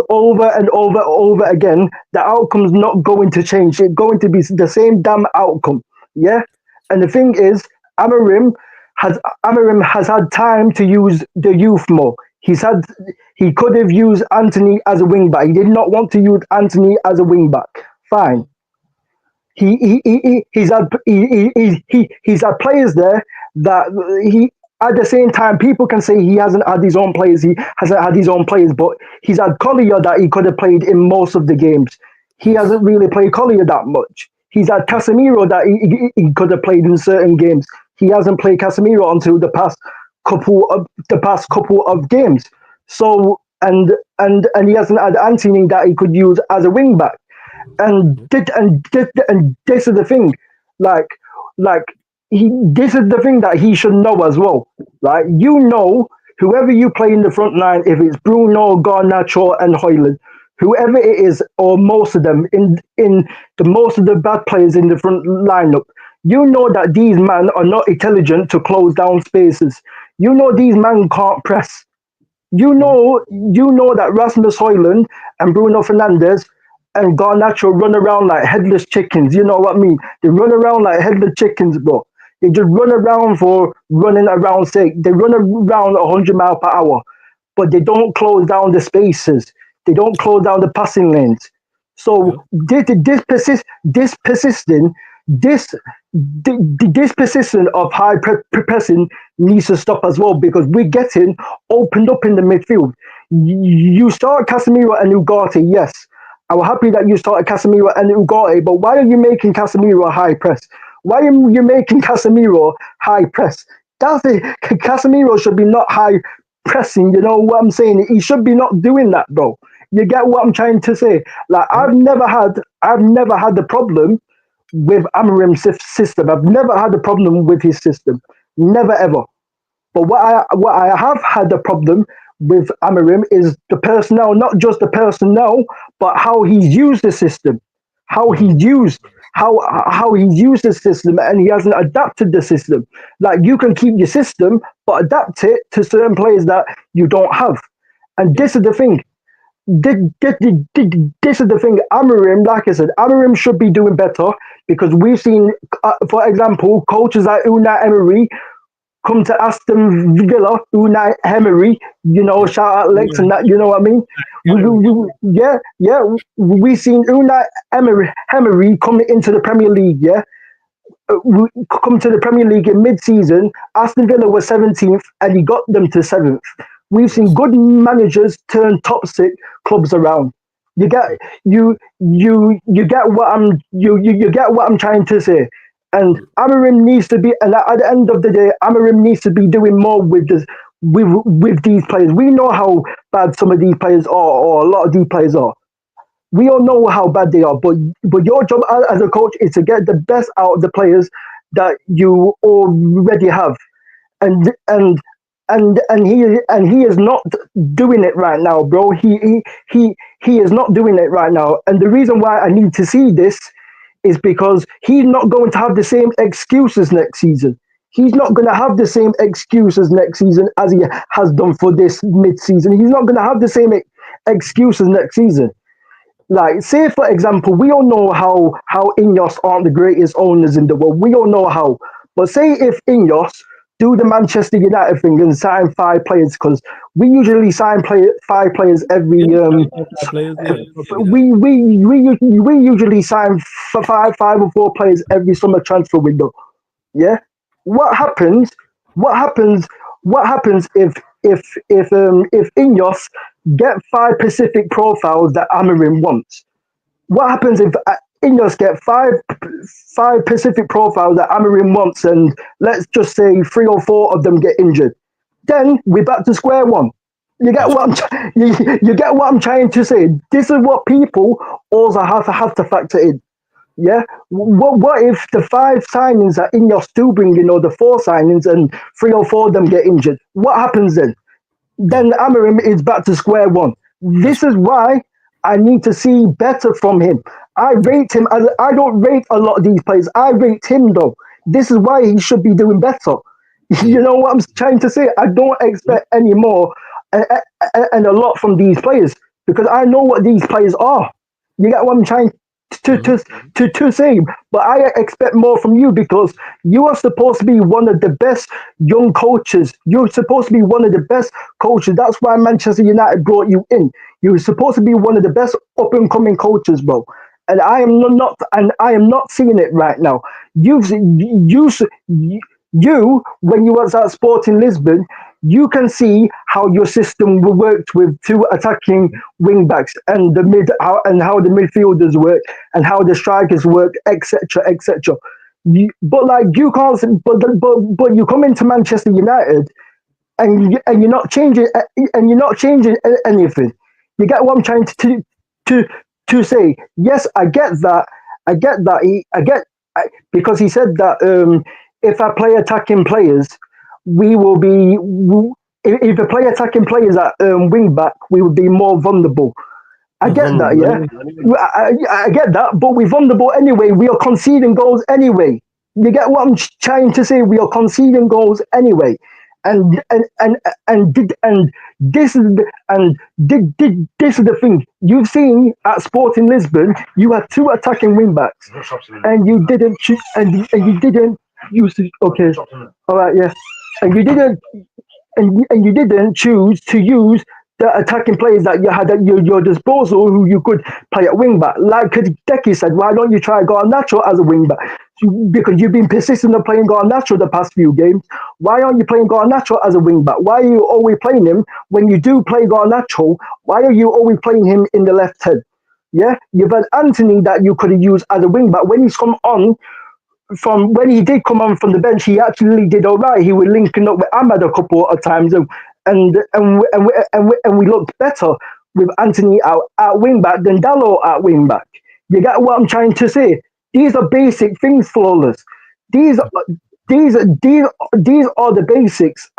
over and over again, the outcome's not going to change. It's going to be the same damn outcome. Yeah. And the thing is, Amarim has had time to use the youth more. He could have used Anthony as a wing back. He did not want to use Anthony as a wing back. Fine. He's had players there that he. At the same time, people can say he hasn't had his own players. He hasn't had his own players, but he's had Collier that he could have played in most of the games. He hasn't really played Collier that much. He's had Casemiro that he could have played in certain games. He hasn't played Casemiro until the past couple of games. So and he hasn't had Anthony that he could use as a wing back. And this is the thing, this is the thing that he should know as well. Like, whoever you play in the front line, if it's Bruno, Garnacho, and Højlund, whoever it is, or most of them, most of the bad players in the front lineup, you know that these men are not intelligent to close down spaces. You know these men can't press. You know that Rasmus Højlund and Bruno Fernandez and Garnacho run around like headless chickens. You know what I mean? They run around like headless chickens, bro. They just run around for running around sake. They run around 100 miles per hour, but they don't close down the spaces. They don't close down the passing lanes. So this persistent of high pressing needs to stop as well, because we're getting opened up in the midfield. You start Casemiro and Ugarte, yes. I'm happy that you started Casemiro and Ugarte, but why are you making Casemiro a high press? Why are you making Casemiro high press? That's it. Casemiro should be not high pressing. You know what I'm saying? He should be not doing that, bro. You get what I'm trying to say? Like, I've never had the problem with Amarim's system. I've never had a problem with his system. Never ever. But what I have had the problem with Amarim is the personnel, not just the personnel, but how he's used the system, how he's used the system, and he hasn't adapted the system. Like, you can keep your system, but adapt it to certain players that you don't have. And this is the thing. This is the thing. Amarim, like I said, Amarim should be doing better, because we've seen, for example, coaches like Unai Emery come to Aston Villa, Unai Emery, shout out Lex and that, you know what I mean? We've seen Unai Emery come into the Premier League, come to the Premier League in mid-season. Aston Villa was 17th, and he got them to 7th. We've seen good managers turn top 6 clubs around. You get what I'm trying to say. And Amarim needs to be, and at the end of the day, Amarim needs to be doing more with these players. We know how bad some of these players are, or a lot of these players are. We all know how bad they are, but your job as a coach is to get the best out of the players that you already have, and he is not doing it right now, bro. He is not doing it right now, and the reason why I need to see this is because he's not going to have the same excuses next season. he's not going to have the same excuses next season as he has done for this mid-season. He's not going to have the same excuses next season. Like, say for example, we all know how Ineos aren't the greatest owners in the world. We all know how. But say if Ineos do the Manchester United thing and sign 5 players, because we usually sign 5 players every we usually sign 5 or 4 players every summer transfer window. Yeah. What happens? What happens if Ineos get 5 Pacific profiles that Amorim wants? What happens if Ineos get 5 Pacific profiles that Amorim wants, and let's just say 3 or 4 of them get injured? Then we're back to square one. You get what you get what I'm trying to say. This is what people also have to factor in. Yeah. What if the 5 signings that Ineos do bring in, or the 4 signings, and 3 or 4 of them get injured? What happens then? Then Amorim is back to square one. This is why I need to see better from him. I rate him as I don't rate a lot of these players. I rate him though. This is why he should be doing better. You know what I'm trying to say? I don't expect any more and a lot from these players, because I know what these players are. You get what I'm trying to say? But I expect more from you, because you are supposed to be one of the best young coaches. You're supposed to be one of the best coaches. That's why Manchester United brought you in. You're supposed to be one of the best up and coming coaches, bro. And I am not seeing it right now. You when you was at Sporting Lisbon, you can see how your system worked with 2 attacking wing backs, and how the midfielders work, and how the strikers work, etc., etc. But like, you can't. But you come into Manchester United, and you're not changing, anything. You get what I'm trying to say? Yes, I get that. Because he said that if I play attacking players, we will be. If I play attacking players at wing back, we will be more vulnerable. I get that, yeah. I get that, but we're vulnerable anyway. We are conceding goals anyway. You get what I'm trying to say? We are conceding goals anyway, and this is the thing. You've seen at Sporting Lisbon, you had 2 attacking wing backs, and you didn't choose, and you didn't use. Okay, all right, yeah, and you didn't. And you didn't choose to use the attacking players that you had at your disposal, who you could play at wing back. Like Deki said, why don't you try Garnacho as a wing back? Because you've been persistent in playing Garnacho the past few games. Why aren't you playing Garnacho as a wing back? Why are you always playing him when you do play Garnacho? Why are you always playing him in the left head? Yeah, you've had Anthony that you could have used as a wing back. When he's come on, from when he did come on from the bench, he actually did all right. He was linking up with Ahmad a couple of times, and we looked better with Anthony at wing back than Dalot at wing back. You get what I'm trying to say? These are basic things, Flawless. These are the basics.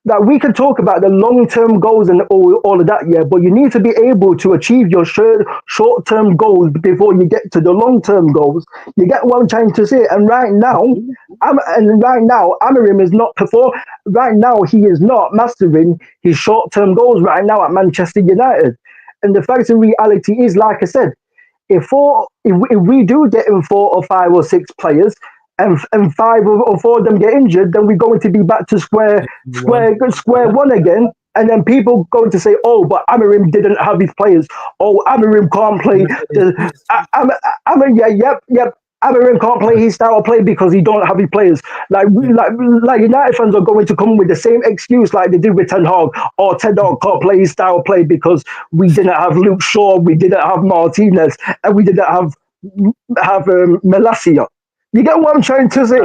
Like we can talk about the long-term goals and all of that, yeah, but you need to be able to achieve your short-term goals before you get to the long-term goals. You get what I'm trying to say? And right now, Amorim is not performing. Right now, he is not mastering his short-term goals right now at Manchester United. And the fact in reality is, like I said, if we do get in 4 or 5 or 6 players, and 5 or 4 of them get injured, then we're going to be back to square one again. And then people going to say, "Oh, but Amorim didn't have his players. Oh, Amorim can't play." Amorim can't play his style of play because he don't have his players. Like United fans are going to come with the same excuse like they did with Ten Hag. Or Ten Hag can't play his style of play because we didn't have Luke Shaw, we didn't have Martinez, and we didn't have Malacia. You get what I'm trying to say?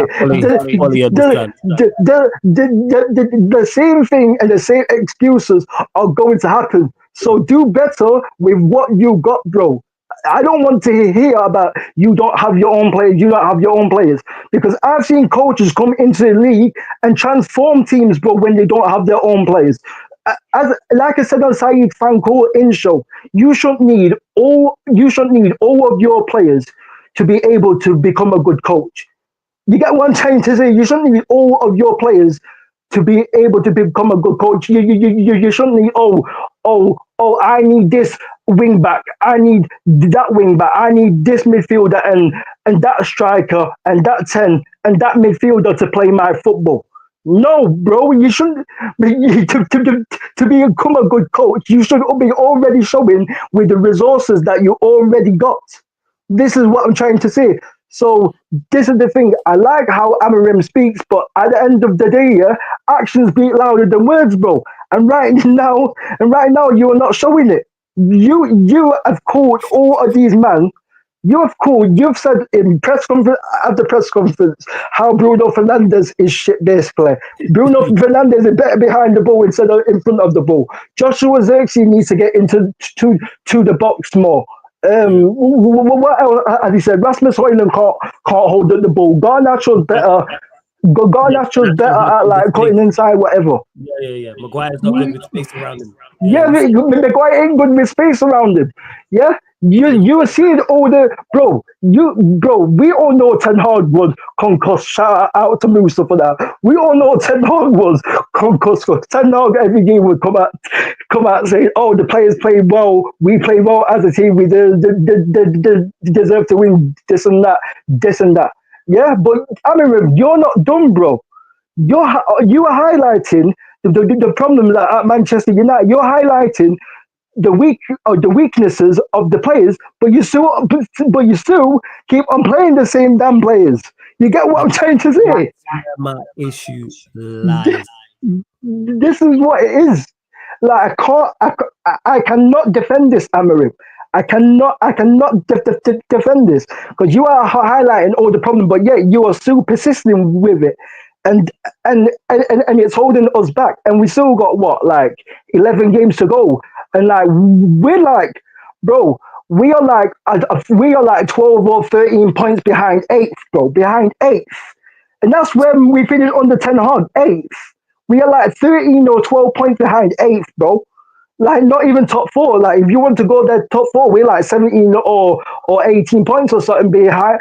The same thing and the same excuses are going to happen. So do better with what you got, bro. I don't want to hear about you don't have your own players, you don't have your own players. Because I've seen coaches come into the league and transform teams, bro, when they don't have their own players. Like I said on Saeed Fanko in show, you should need all of your players to be able to become a good coach. You get what I'm trying to say? You shouldn't need all of your players to be able to become a good coach. You shouldn't need, I need this wing back. I need that wing back. I need this midfielder and that striker and that 10 and that midfielder to play my football. No, bro, you shouldn't. To become a good coach, you should be already showing with the resources that you already got. This is what I'm trying to say. So this is the thing. I like how Amorim speaks, but at the end of the day, yeah, actions speak louder than words, bro. And right now, you are not showing it. You have called all of these men. You've said in press conference after press conference how Bruno Fernandez is shit display. Bruno Fernandez is better behind the ball instead of in front of the ball. Joshua Zirkzee needs to get into to the box more. What else has he said? Rasmus Højlund can't hold the ball. Garnacho's better. Garnacho's better at like cutting inside, whatever. Yeah. Maguire's not good with space around him. Yeah, Maguire ain't good with space around him. Yeah, you seeing all the bro. We all know Ten Hag was concussed. Shout out to Musa for that. We all know Ten Hag was concussed. Ten Hag every game would come out saying, "Oh, the players played well. We played well as a team. We deserve to win this and that." Yeah, but Amorim, you're not done, bro. You are highlighting the problems at Manchester United. You're highlighting the weaknesses of the players, but you still keep on playing the same damn players. You get what I'm trying to say? That's where my issue lies. This is what it is. Like I cannot defend this, Amorim. I cannot defend this because you are highlighting all the problems, but yet you are still persisting with it, and it's holding us back. And we still got what, like 11 games to go, and like we're like, bro, we are like 12 or 13 points behind eighth, bro, behind eighth, and that's when we finished under Ten Hag, eighth. We are like 13 or 12 points behind eighth, bro. Like not even top four. Like if you want to go there top four, we're like 17 or 18 points or something behind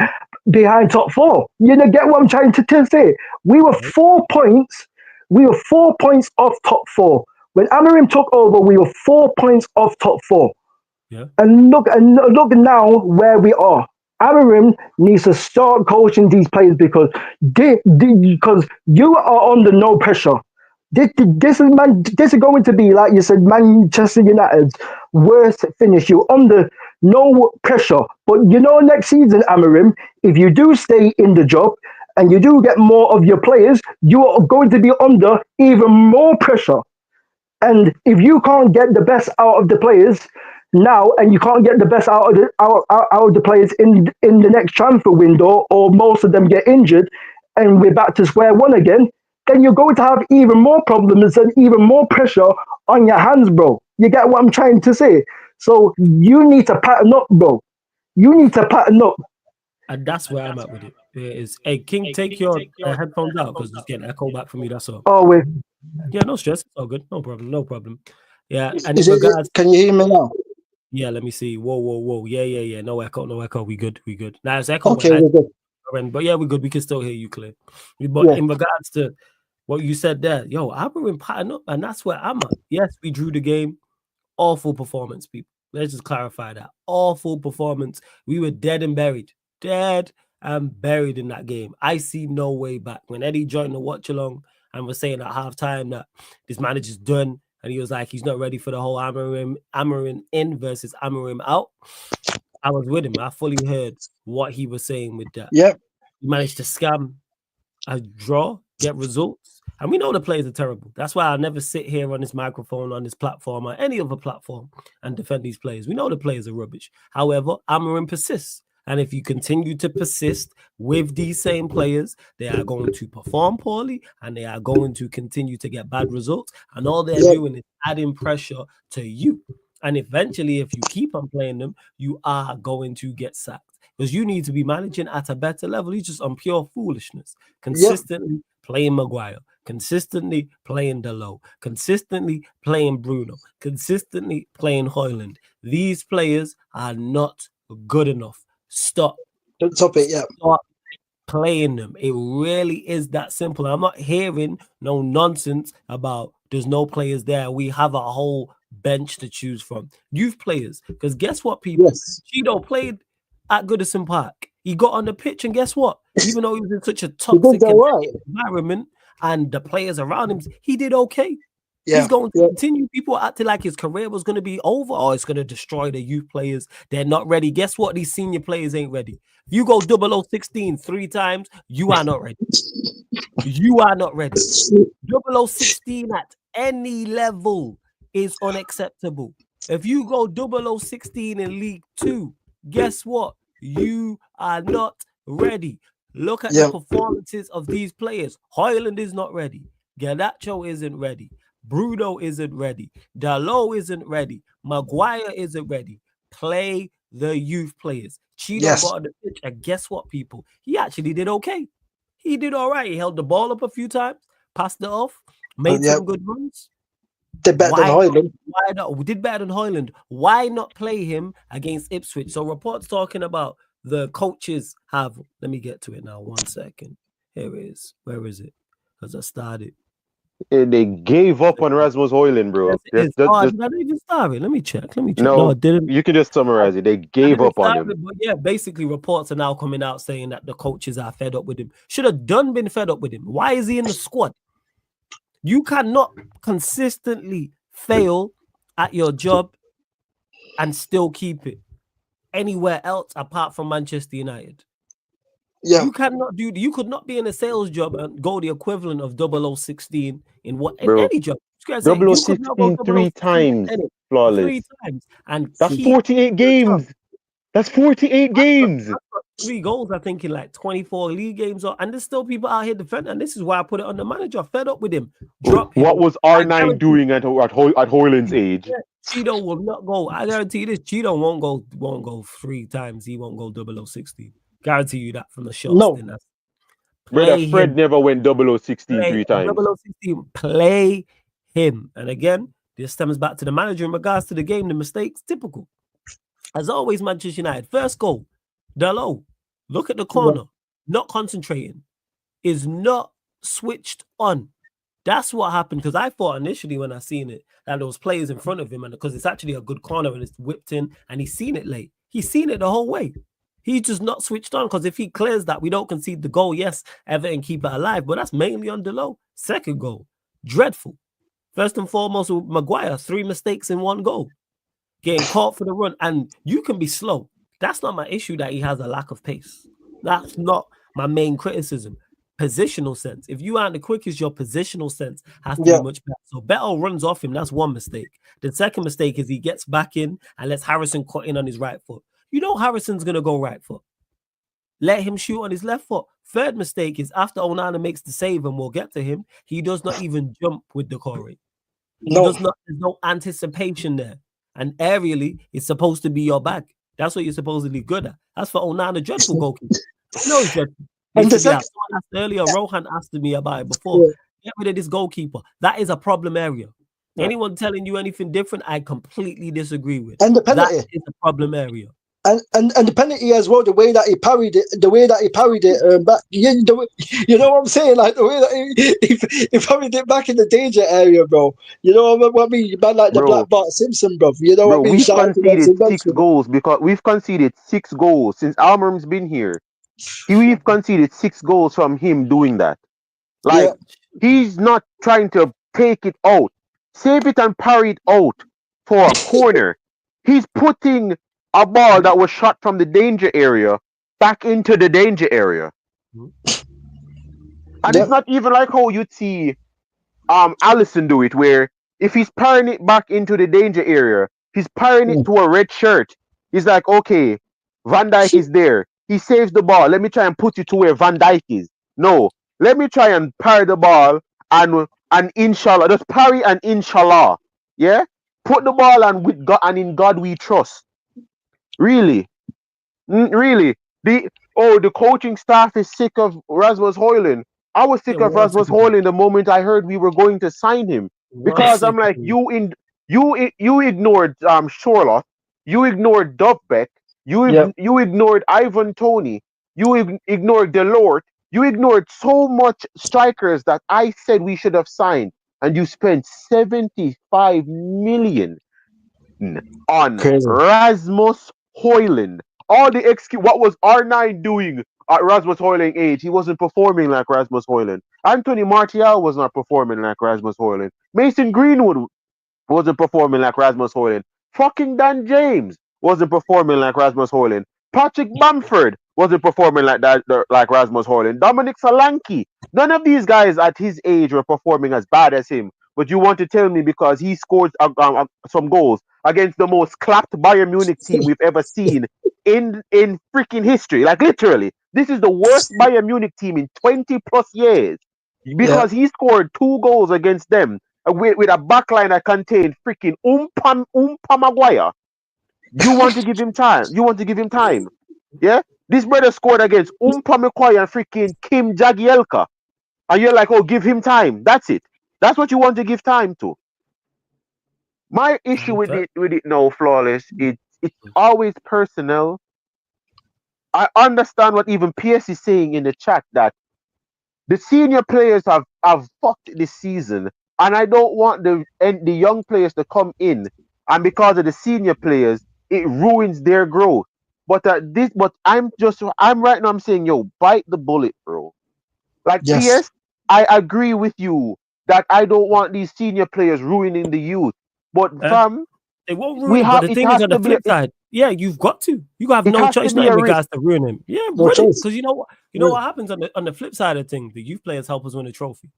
top four. You know, get what I'm trying to say? We were 4 points. We were 4 points off top four. When Amorim took over, we were 4 points off top four. Yeah. And look now where we are. Amorim needs to start coaching these players because you are under no pressure. This is going to be, like you said, Manchester United's worst finish. You're under no pressure. But you know, next season, Amorim, if you do stay in the job and you do get more of your players, you are going to be under even more pressure. And if you can't get the best out of the players now, and you can't get the best out of the players in the next transfer window, or most of them get injured, and we're back to square one again, then you're going to have even more problems and even more pressure on your hands, bro. You get what I'm trying to say? So you need to pattern up, bro. You need to pattern up. And that's where I'm at with it. Hey, King, take your headphones out because it's getting echo back from you. That's all. Oh, wait. Yeah, no stress. It's all good. No problem. Yeah. And can you hear me now? Yeah, let me see. Whoa. Yeah. No echo. We good. Now it's echo. Okay, we're good. But yeah, we're good. We can still hear you clear. But in regards to what you said there, I've been pattern up, and that's where I'm at. Yes, we drew the game. Awful performance, people. Let's just clarify that. Awful performance. We were dead and buried in that game. I see no way back. When Eddie joined the watch along and was saying at halftime that this manager's done, and he was like, he's not ready for the whole Amorim in versus Amorim out. I was with him. I fully heard what he was saying with that. Yep. He managed to scam a draw, get results. And we know the players are terrible. That's why I'll never sit here on this microphone, on this platform, or any other platform and defend these players. We know the players are rubbish. However, Amorim persists. And if you continue to persist with these same players, they are going to perform poorly and they are going to continue to get bad results. And all they're doing is adding pressure to you. And eventually, if you keep on playing them, you are going to get sacked. Because you need to be managing at a better level. He's just on pure foolishness. Consistently playing Maguire. Consistently playing Delo. Consistently playing Bruno. Consistently playing Højlund. These players are not good enough. Stop. Don't top it, yeah. Stop playing them. It really is that simple. I'm not hearing no nonsense about there's no players there. We have a whole bench to choose from. Youth players. Because guess what, people? Yes. Cheeto played at Goodison Park. He got on the pitch, and guess what? Even though he was in such a He toxic did all right. environment and the players around him, he did okay. Yeah. He's going to continue. People acting like his career was going to be over or it's going to destroy the youth players. They're not ready. Guess what? These senior players ain't ready. You go 0016 3 times, you are not ready. You are not ready. 0016 at any level is unacceptable. If you go 0016 in League 2, guess what? You are not ready. Look at the performances of these players. Hoyland is not ready. Garnacho isn't ready. Bruno isn't ready. Dalot isn't ready. Maguire isn't ready. Play the youth players. Cheeto got on the pitch, and guess what, people? He actually did okay. He did all right. He held the ball up a few times, passed it off, made some good runs. Did better than Hoyland. Why not? We did better than Hoyland. Why not play him against Ipswich? So reports talking about the coaches have. Let me get to it now. 1 second. Here it is. Where is it? Because I started. They gave up on Rasmus Hoyland, bro. Did I even start it? Let me check. No, I didn't. You can just summarize it. They gave up on him. But yeah, basically reports are now coming out saying that the coaches are fed up with him. Should have been fed up with him. Why is he in the squad? You cannot consistently fail at your job and still keep it anywhere else apart from Manchester United. Yeah. You cannot do. You could not be in a sales job and go the equivalent of 0016 in any job. 0016 3 times, flawless. 3 times, and that's 48 games. That's 48 games. I've got 3 goals, I think, in like 24 league games. And there's still people out here defending. And this is why I put it on the manager. Fed up with him. Drop him. What was R9 doing at Hoyland's age? Yeah, Cheeto will not go. I guarantee you this. Cheeto won't go 3 times. He won't go 0016. Guarantee you that from the shots. No. Brother Fred never went 0016 3 times. 0016, play him. And again, this stems back to the manager in regards to the game, the mistakes, typical. As always, Manchester United, first goal, Dalot, look at the corner, not concentrating, is not switched on. That's what happened, because I thought initially when I seen it that there was players in front of him, and because it's actually a good corner and it's whipped in, and he's seen it late. He's seen it the whole way. He's just not switched on, because if he clears that, we don't concede the goal. Yes, Everton keep it alive, but that's mainly on Dalot. Second goal, dreadful. First and foremost, with Maguire, 3 mistakes in 1 goal. Getting caught for the run, and you can be slow. That's not my issue that he has a lack of pace. That's not my main criticism. Positional sense. If you aren't the quickest, your positional sense has to be much better. So Beto runs off him. That's one mistake. The second mistake is he gets back in and lets Harrison cut in on his right foot. You know Harrison's going to go right foot. Let him shoot on his left foot. Third mistake is after Onana makes the save, and we'll get to him, he does not even jump with the Corey. There's no anticipation there. And aerially, it's supposed to be your bag. That's what you're supposedly good at. That's for Onana, dreadful goalkeeper. No, it's dreadful. And the earlier, Rohan asked me about it before. Yeah. Get rid of this goalkeeper. That is a problem area. Yeah. Anyone telling you anything different, I completely disagree with. And the penalty that is a problem area. And the penalty as well, the way that he parried it, back, you know what I'm saying? Like the way that he parried it back in the danger area, bro. You know what I mean? Man, like the Black Bart Simpson, bro. You know what I mean? We've conceded 6 goals because we've conceded 6 goals since Almer's been here. We've conceded 6 goals from him doing that. Like he's not trying to take it out, save it and parry it out for a corner. He's putting a ball that was shot from the danger area back into the danger area. And it's not even like how you'd see Allison do it, where if he's parrying it back into the danger area, he's parrying it to a red shirt. He's like, okay, Van Dijk is there. He saves the ball. Let me try and put it to where Van Dijk is. No, let me try and parry the ball and inshallah, just parry and inshallah. Yeah? Put the ball and with God and in God we trust. Really? Really? The coaching staff is sick of Rasmus Hoyland. I was sick of Rasmus Hoyland the moment I heard we were going to sign him. Because I'm like, you ignored Shorloth, you ignored Dovbeck, you ignored Ivan Toney, You ignored Delort. You ignored so much strikers that I said we should have signed, and you spent 75 million on Crazy. Rasmus Højlund. All the excuse. What was R9 doing at Rasmus Højlund age? He wasn't performing like Rasmus Højlund. Anthony Martial was not performing like Rasmus Højlund. Mason Greenwood wasn't performing like Rasmus Højlund. Fucking Dan James wasn't performing like Rasmus Højlund. Patrick Bamford wasn't performing like that, like Rasmus Højlund. Dominic Solanke. None of these guys at his age were performing as bad as him. But you want to tell me because he scored some goals against the most clapped Bayern Munich team we've ever seen in freaking history. Like literally, this is the worst Bayern Munich team in 20 plus years because he scored 2 goals against them with a backline that contained freaking Umpa Maguire. You want to give him time? You want to give him time? Yeah. This brother scored against Umpa Maguire and freaking Kim Jagielka, and you're like, oh, give him time. That's it. That's what you want to give time to. My issue with it now, Flawless, it's always personnel. I understand what even PS is saying in the chat that the senior players have fucked this season, and I don't want the young players to come in, and because of the senior players, it ruins their growth. But I'm right now. I'm saying, yo, bite the bullet, bro. Like PS, I agree with you that I don't want these senior players ruining the youth. But fam, they won't ruin it. But the thing is, on the flip side, yeah, you've got to. You have no choice in regards to ruin him. Yeah, because you know what? You know what happens on the flip side of things. The youth players help us win a trophy.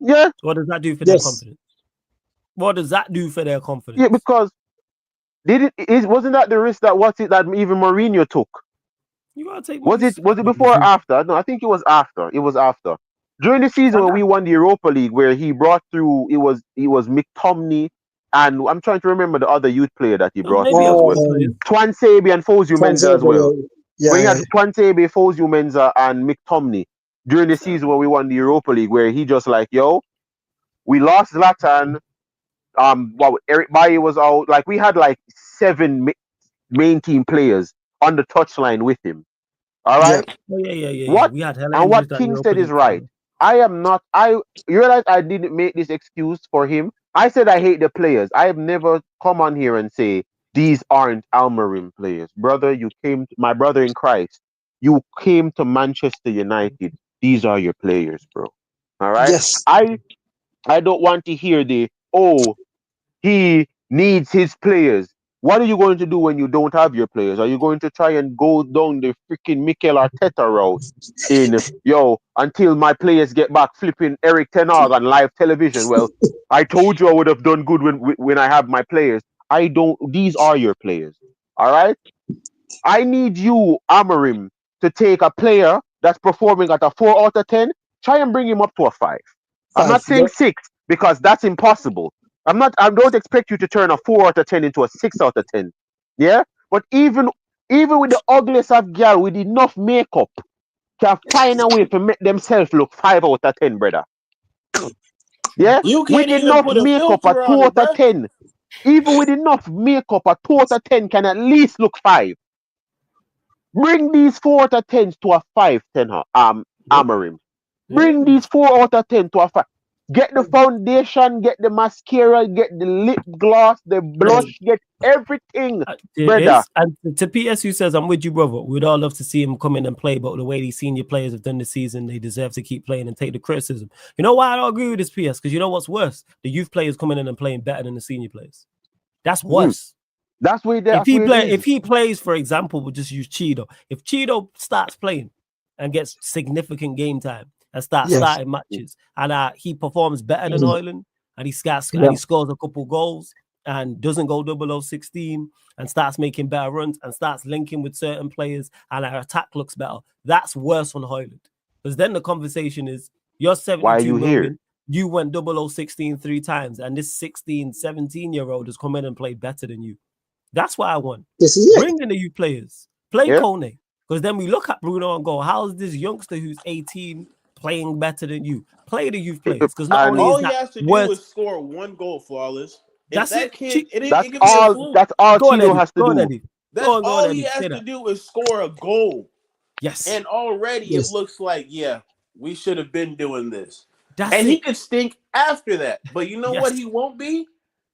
Yeah. What does that do for their confidence? What does that do for their confidence? Yeah, because wasn't that the risk that even Mourinho took? You gotta take. Was it before or after? No, I think it was after. It was after. During the season when we won the Europa League, where he brought through, it was McTominay, and I'm trying to remember the other youth player that he brought through as well. Twansebe and Fosu Mensah as well. We had Twansebe, Fosu Mensah, and McTominay during the season when we won the Europa League, where he just like, yo, we lost Zlatan. Eric Bailly was out. Like we had like 7 main team players on the touchline with him. All right. Yeah. What? We had and what King said is right. You realize I didn't make this excuse for him. I said I hate the players. I have never come on here and say these aren't Almarim players. Brother, my brother in Christ, you came to Manchester United. These are your players, bro. All right? Yes. I don't want to hear he needs his players. What are you going to do when you don't have your players? Are you going to try and go down the freaking Mikel Arteta route until my players get back, flipping Eric Ten Hag on live television? Well, I told you I would have done good when I have my players. These are your players. All right? I need you, Amorim, to take a player that's performing at a 4 out of 10, try and bring him up to a 5. I'm not saying 6 because that's impossible. I don't expect you to turn a 4 out of 10 into a 6 out of 10. Yeah? But even with the ugliest of girl with enough makeup, can find a way to make themselves look 5 out of 10, brother. Yeah? With enough makeup, a 2 out of 10. Even with enough makeup, a 2 out of 10 can at least look 5. Bring these 4 out of 10s to a 5, Amorim. Bring these 4 out of 10 to a 5. Get the foundation, get the mascara, get the lip gloss, the blush, get everything, brother. And to PS who says, I'm with you, brother. We'd all love to see him come in and play, but the way these senior players have done this season, they deserve to keep playing and take the criticism. You know why I don't agree with this, PS? Because you know what's worse? The youth players coming in and playing better than the senior players. That's worse. That's where if he plays, for example, we'll just use Cheeto. If Cheeto starts playing and gets significant game time, and start starting matches, and he performs better than Højlund, and he scores a couple goals, and doesn't go 0016, and starts making better runs, and starts linking with certain players, and our attack looks better. That's worse on Højlund. Because then the conversation is, you're 72 million, you went 0016 3 times, and this 16, 17-year-old has come in and played better than you. That's what I want. Bring in the youth players. Play Kone. Because then we look at Bruno and go, how's this youngster who's 18 playing better than you? Play the youth players, because not only all he has to do is score 1 goal, Flawless. That's it. That's all Cheeto has to do. That's all he has to do is score a goal. Yes. And already Yes. it looks like, yeah, we should have been doing this. That's and it. he could stink after that. But you know Yes. what he won't be?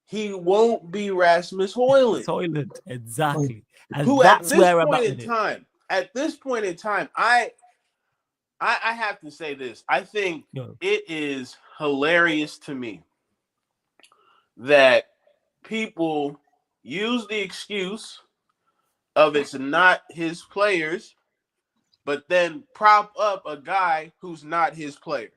He won't be Rasmus Højlund. Højlund, exactly. And Who that's at this where I'm point at in with it. time, I have to say this. I think it is hilarious to me that people use the excuse of it's not his players, but then prop up a guy who's not his player.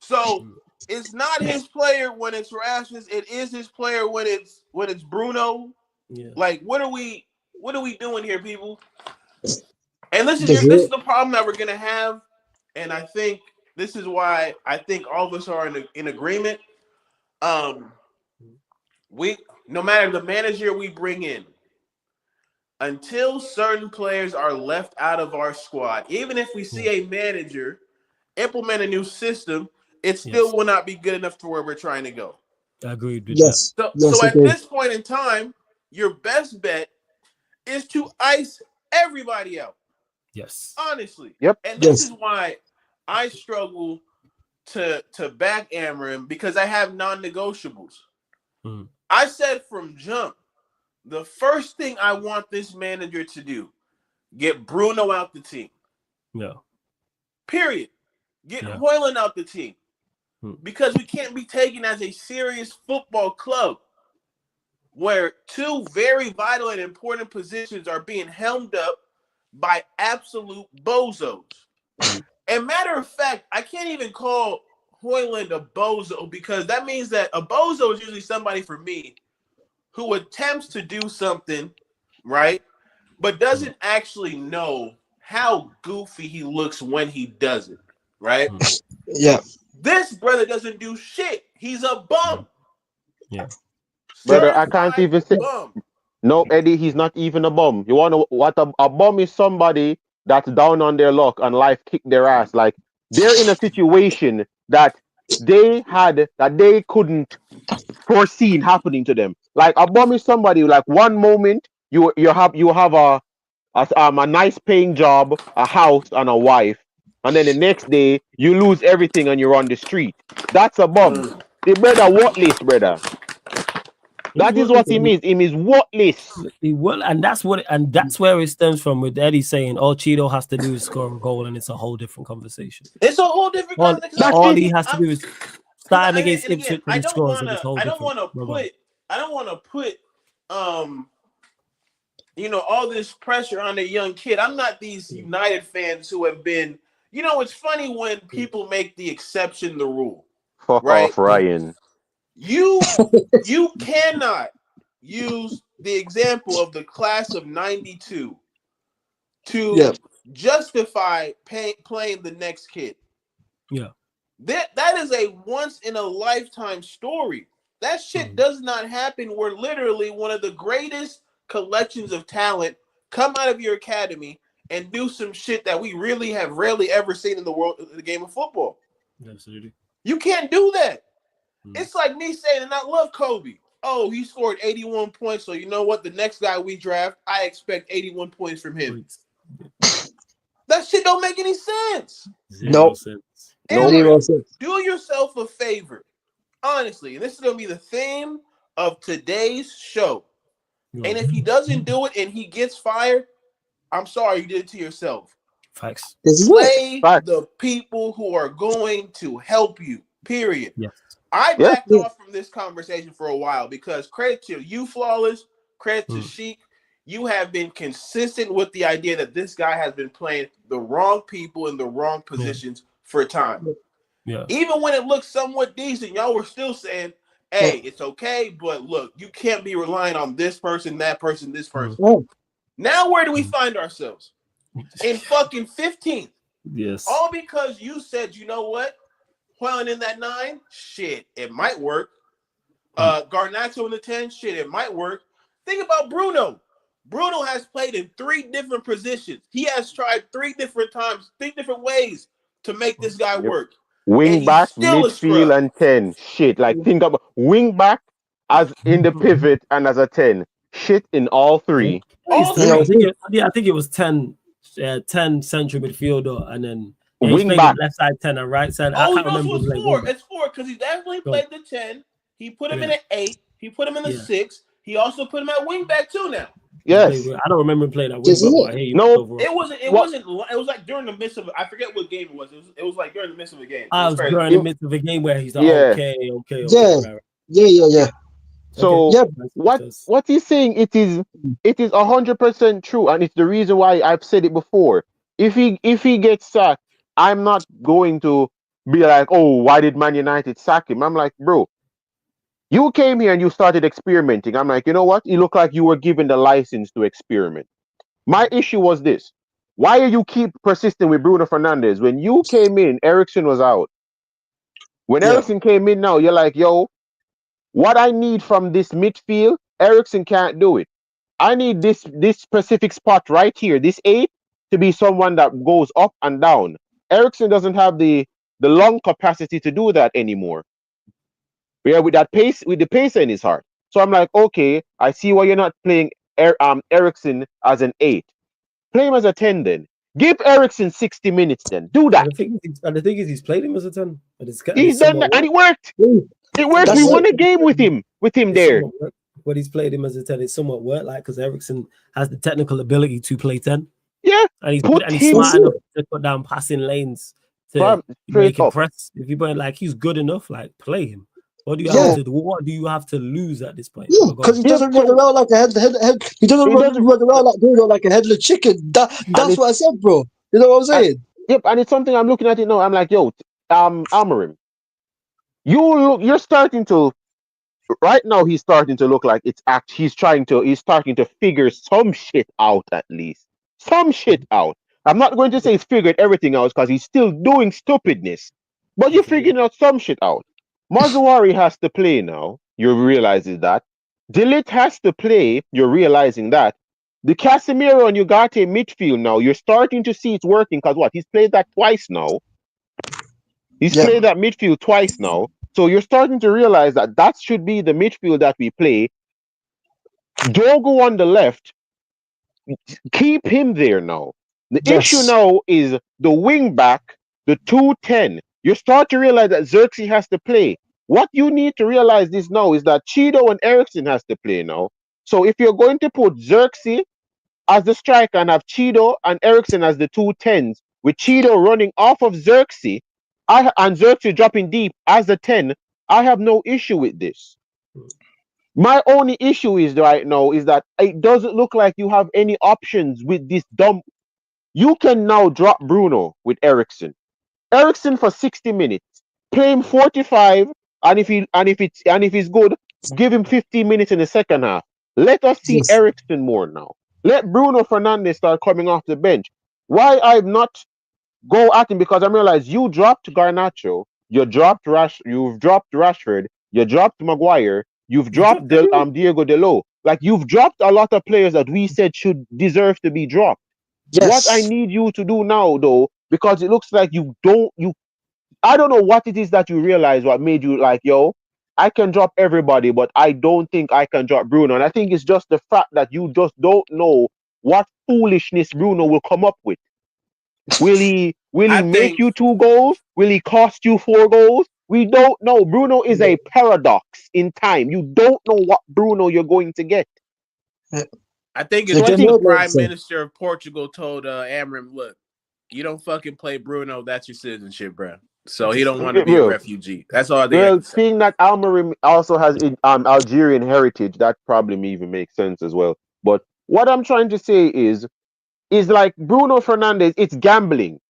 So it's not his player when it's Rasmus. It is his player when it's Bruno. Yeah. Like, what are we doing here, people? And this is the problem that we're gonna have. And I think this is why I think all of us are in agreement. We, no matter the manager we bring in, until certain players are left out of our squad, even if we see a manager implement a new system, it still will not be good enough to where we're trying to go. I agreed with that. So at this point in time, your best bet is to ice everybody out. Yes. Honestly. Yep. And this is why I struggle to back Amarim, because I have non-negotiables. I said from jump, the first thing I want this manager to do, get Bruno out the team. Yeah. Period. Get Højlund out the team. Because we can't be taken as a serious football club where two very vital and important positions are being helmed up by absolute bozos. And matter of fact, I can't even call Højlund a bozo, because that means that a bozo is usually somebody, for me, who attempts to do something, right, but doesn't actually know how goofy he looks when he does it, right? Yeah. This brother doesn't do shit. He's a bum. Yeah. Brother, I can't even say. Bum. No, Eddie, he's not even a bum. You want to what a bum is? Somebody that's down on their luck and life kicked their ass. Like, they're in a situation that they couldn't foreseen happening to them. Like, a bum is somebody, like, one moment you have a nice paying job, a house, and a wife, and then the next day you lose everything and you're on the street. That's a bum. The brother worthless, brother. That is what he means. He means worthless. And that's where it stems from, with Eddie saying all Cheeto has to do is score a goal, and it's a whole different conversation. It's a whole different conversation. All he has to do is starting against Ipswich, and he scores. I don't want to put all this pressure on a young kid. I'm not these United fans who have been, it's funny when people make the exception the rule. Fuck off, Ryan. You cannot use the example of the class of 92 to justify playing the next kid. Yeah. That is a once in a lifetime story. That shit does not happen where literally one of the greatest collections of talent come out of your academy and do some shit that we really have rarely ever seen in the game of football. Absolutely. You can't do that. It's like me saying, and I love Kobe. Oh, he scored 81 points. So you know what? The next guy we draft, I expect 81 points from him. That shit don't make any sense. Zero sense. Do yourself a favor. Honestly, and this is going to be the theme of today's show. And if he doesn't do it and he gets fired, I'm sorry, you did it to yourself. Facts. Play the people who are going to help you, period. Yes. I backed off from this conversation for a while because credit to you, Flawless, credit to Sheik. You have been consistent with the idea that this guy has been playing the wrong people in the wrong positions for time. Yeah. Even when it looks somewhat decent, y'all were still saying, hey, it's okay, but look, you can't be relying on this person, that person, this person. Now where do we find ourselves? In fucking 15th. Yes. All because you said, you know what? Højlund in that 9, shit, it might work. Garnacho in the 10, shit, it might work. Think about Bruno. Bruno has played in 3 different positions. He has tried 3 different times, 3 different ways to make this guy work. Wing back, midfield, and 10. Shit, like think about wing back as in the pivot and as a 10. Shit in all 3. I think it was 10 10 central midfielder, and then he's Wing played back. left side 10 and right side. Oh, I can't no, remember so him it's playing 4. wing back. It's 4 because he definitely So, played the 10. He put him in yeah. an 8. He put him in the Yeah. 6. He also put him at wing back too now. Yes. I don't remember him playing that wing Just back, it. but I hear you. No. Overall. It wasn't. It What- wasn't. It was like during the midst of. I forget what game it was. It was like during the midst of a game. I was crazy. during the midst of a game where he's like, Yeah. okay. Yeah. Right. Yeah. So Yep. what he's saying, it is 100% true, and it's the reason why I've said it before. If he gets sacked, I'm not going to be like, oh, why did Man United sack him? I'm like, bro, you came here and you started experimenting. I'm like, you know what? You look like you were given the license to experiment. My issue was this: why are you keep persisting with Bruno Fernandez? When you came in, Ericsson was out. When Yeah. Ericsson came in, now you're like, yo, what I need from this midfield, Ericsson can't do it. I need this specific spot right here, this 8, to be someone that goes up and down. Ericsson doesn't have the lung capacity to do that anymore. Yeah, with the pace in his heart. So I'm like, okay, I see why you're not playing Ericsson as an 8. Play him as a 10 then. Give Ericsson 60 minutes then. Do that. And the thing is, he's played him as a 10. He's done that, and it worked. It worked. That's We it. won a game with him there. But he's played him as a 10. It's somewhat worked, like, because Ericsson has the technical ability to play 10. Yeah. And he's Put him smart enough to put down passing lanes to make him press. If you put like he's good enough, like play him. What do you have to do? What do you have to lose at this point? Yeah, because he doesn't run around like a head. He doesn't run around like a headless chicken. That's what I said, bro. You know what I'm saying? Yep, and it's something I'm looking at it now. I'm like, yo, Amorim, you're starting to. Right now, he's starting to look like he's starting to figure some shit out, at least some shit out. I'm not going to say he's figured everything out because he's still doing stupidness, but you're figuring out some shit out. Maguire has to play now. You're realizing that. Delete has to play. You're realizing that. The Casemiro and UGARTE midfield now. You're starting to see it's working because what? He's played that twice now. He's played that midfield twice now. So you're starting to realize that should be the midfield that we play. Dogo on the left, keep him there now. The issue now is the wing back, the 2-10. You start to realize that Xerxes has to play. What you need to realize this now is that Cheeto and Ericsson has to play now. So if you're going to put Xerxes as the striker and have Cheeto and Ericsson as the 2-10s, with Cheeto running off of Xerxes, and Xerxes dropping deep as a 10, I have no issue with this. My only issue is right now is that it doesn't look like you have any options with this dumb. You can now drop Bruno with Ericsson. Ericsson for 60 minutes. Play him 45, and if he's good, give him 15 minutes in the second half. Let us see Ericsson more now. Let Bruno Fernandez start coming off the bench. Why I've not go at him, because I realize you dropped Garnacho, you've dropped Rashford, you dropped Maguire, you've dropped Diego Delo. Like, you've dropped a lot of players that we said should deserve to be dropped. What I need you to do now, though, because it looks like I don't know what it is that you realize what made you like, yo, I can drop everybody, but I don't think I can drop Bruno. And I think it's just the fact that you just don't know what foolishness Bruno will come up with. Will he make you 2 goals? Will he cost you 4 goals? We don't know. Bruno is a paradox in time. You don't know what Bruno you're going to get. I think it's the Prime Minister of Portugal told Amorim, look, you don't fucking play Bruno, that's your citizenship, bro. So he don't want to be a refugee. That's all they have to say. Seeing that Amorim also has Algerian heritage, that probably even makes sense as well. But what I'm trying to say is like Bruno Fernandez, it's gambling.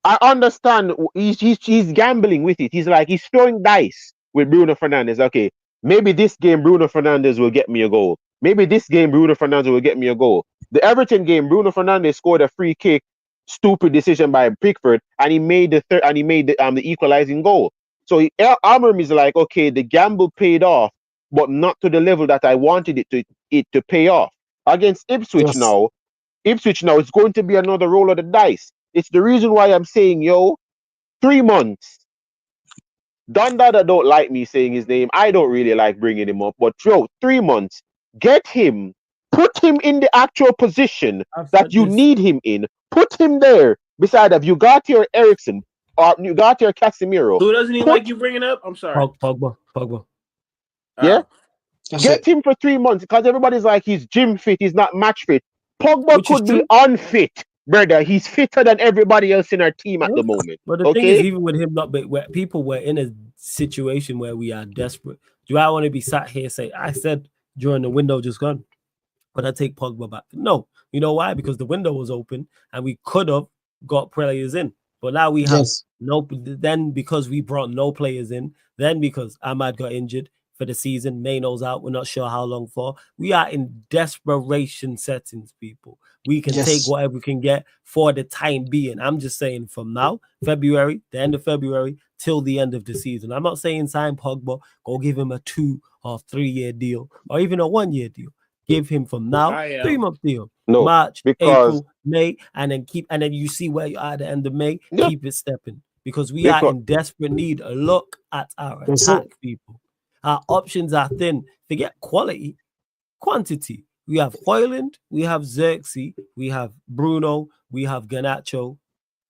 I understand he's gambling with it. He's throwing dice with Bruno Fernandez. Okay, maybe this game Bruno Fernandez will get me a goal. Maybe this game Bruno Fernandez will get me a goal. The Everton game, Bruno Fernandez scored a free kick, stupid decision by Pickford, and he made the equalizing goal. So Amorim is like, okay, the gamble paid off, but not to the level that I wanted it to pay off. Against Ipswich now, it's going to be another roll of the dice. It's the reason why I'm saying, yo, 3 months. Don Dada don't like me saying his name. I don't really like bringing him up. But, yo, 3 months. Get him, Put him in the actual position I've that said you this. need him in. Put him there beside of Ugarte or Ericsson or Ugarte or Casemiro. Who doesn't he like you bringing up? I'm sorry. Pogba. Yeah. That's Get it. him for 3 months because everybody's like he's gym fit, he's not match fit. Pogba Which is could be true. unfit, brother. He's fitter than everybody else in our team at the moment. But the thing is, even with him not, where people were in a situation where we are desperate. Do I want to be sat here say I said during the window just gone, but I take Pogba back? No, you know why? Because the window was open and we could have got players in, but now we have no. Then because we brought no players in, then because Ahmad got injured for the season, Mayno's out. We're not sure how long for. We are in desperation settings, people. We can take whatever we can get for the time being. I'm just saying from now, February, the end of February, till the end of the season. I'm not saying sign Pogba, go give him a 2 or 3 year deal, or even a 1 year deal. Give him from now 3 month deal. No, March, because April, May, and then you see where you are at the end of May. Keep it stepping because we are in desperate need. Look at our attack, people. Our options are thin. Forget quality, quantity. We have Højlund, we have Xerxes, we have Bruno, we have Garnacho,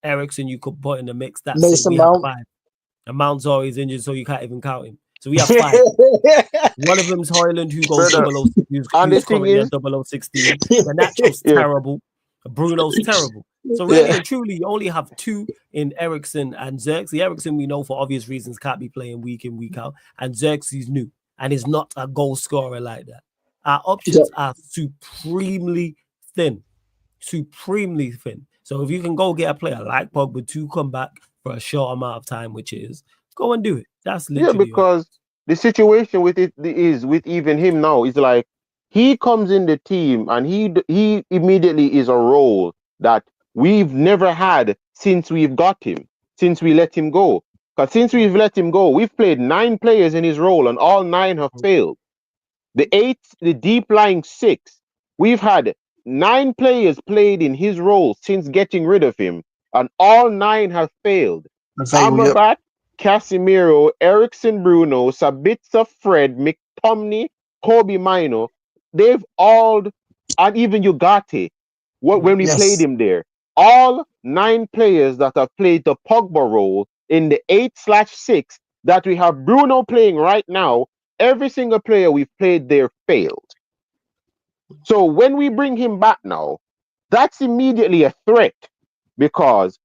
Ericsson. You could put in the mix. That's it. We have 5. And Mount's always injured, so you can't even count him. So we have 5. One of them's Højlund, who goes 006, who's currently at 0016. Garnacho's terrible. Bruno's terrible. So really and truly, you only have 2 in Ericsson and Xerxes. Ericsson, we know for obvious reasons, can't be playing week in, week out. And Xerxes new and is not a goal scorer like that. Our options are supremely thin. Supremely thin. So if you can go get a player like Pogba to come back for a short amount of time, which is, go and do it. That's literally because the situation with it is with even him now is like he comes in the team and he immediately is a role that we've never had since we've got him, since we let him go. Because since we've let him go, we've played 9 players in his role and all 9 have failed. The 8, the deep lying 6, we've had 9 players played in his role since getting rid of him, and all 9 have failed. Amrabat, Casemiro, Ericsson, Bruno, Sabitzer, Fred, McTominay, Kobe Mino, they've all, and even Ugarte, when we played him there, all 9 players that have played the Pogba role in the 8/6 that we have Bruno playing right now, every single player we've played there failed. So when we bring him back now, that's immediately a threat because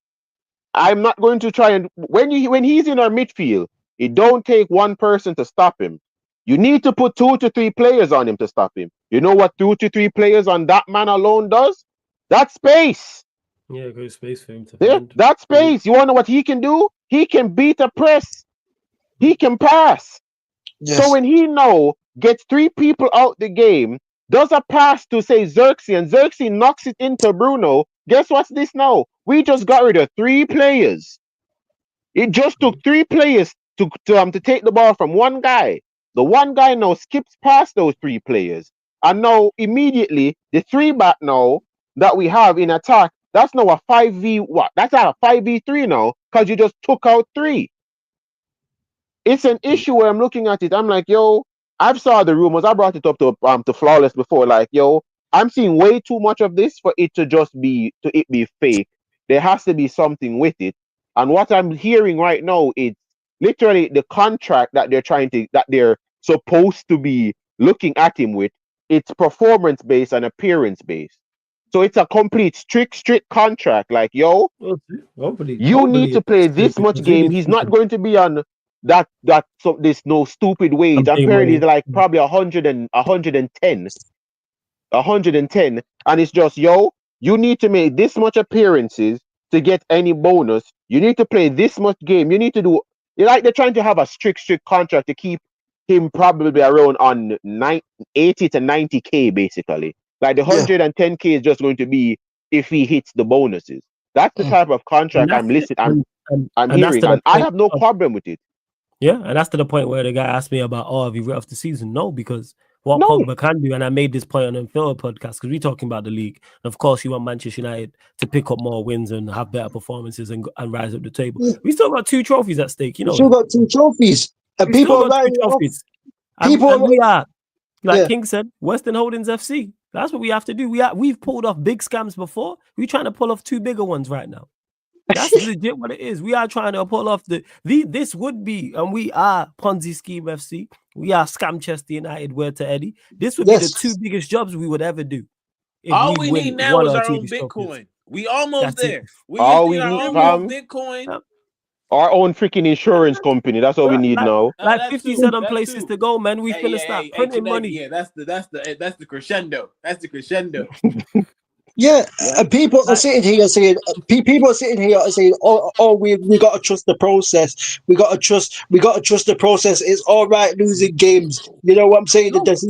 I'm not going to try and when he's in our midfield, it don't take one person to stop him. You need to put 2 to 3 players on him to stop him. You know what 2 to 3 players on that man alone does? That's space. Yeah, great space for him to find. That space. You want to know what he can do? He can beat a press. He can pass. So when he now gets 3 people out the game, does a pass to say Xerxes, and Xerxes knocks it into Bruno. Guess what's this now? We just got rid of 3 players. It just took 3 players to take the ball from one guy. The one guy now skips past those 3 players. And now immediately the 3 back now that we have in attack, that's now a 5v what? That's a 5v3 now because you just took out 3. It's an issue where I'm looking at it. I'm like, yo, I've saw the rumors. I brought it up to Flawless before. Like, yo, I'm seeing way too much of this for it to just be fake. There has to be something with it. And what I'm hearing right now is literally the contract that they're supposed to be looking at him with. It's performance based and appearance based. So it's a complete strict contract. Like, yo, you need to play this much game. He's not going to be on this no stupid wage. Apparently, it's like probably 110, and it's just, yo, you need to make this much appearances to get any bonus. You need to play this much game. You need to do. They're trying to have a strict contract to keep him probably around on 80 to 90K basically. Like the 110K is just going to be if he hits the bonuses. That's the type of contract I'm listening. I'm hearing, and I have no problem with it. Yeah, and that's to the point where the guy asked me about, have you writ off the season? No, because what Pogba can do, and I made this point on the Infield podcast, because we're talking about the league. And of course, you want Manchester United to pick up more wins and have better performances and rise up the table. We still got 2 trophies at stake, you know. We still got 2 trophies. And people are writing off. And we are. Like King said, Western Holdings FC. That's what we have to do. We've pulled off big scams before. We're trying to pull off 2 bigger ones right now. That's legit what it is. We are trying to pull off this would be, and we are Ponzi Scheme FC. We are Scamchester United, word to Eddie. This would be the 2 biggest jobs we would ever do. All we need now is our own Bitcoin. We almost there. We just need our own Bitcoin. Our own freaking insurance company. That's all we need now. Like 50 Cent on places to go, man. We finna start printing money. Yeah, that's the crescendo. That's the crescendo. Yeah, and people are sitting here saying, "Oh, we got to trust the process. We got to trust the process. It's all right losing games." You know what I'm saying? No, it's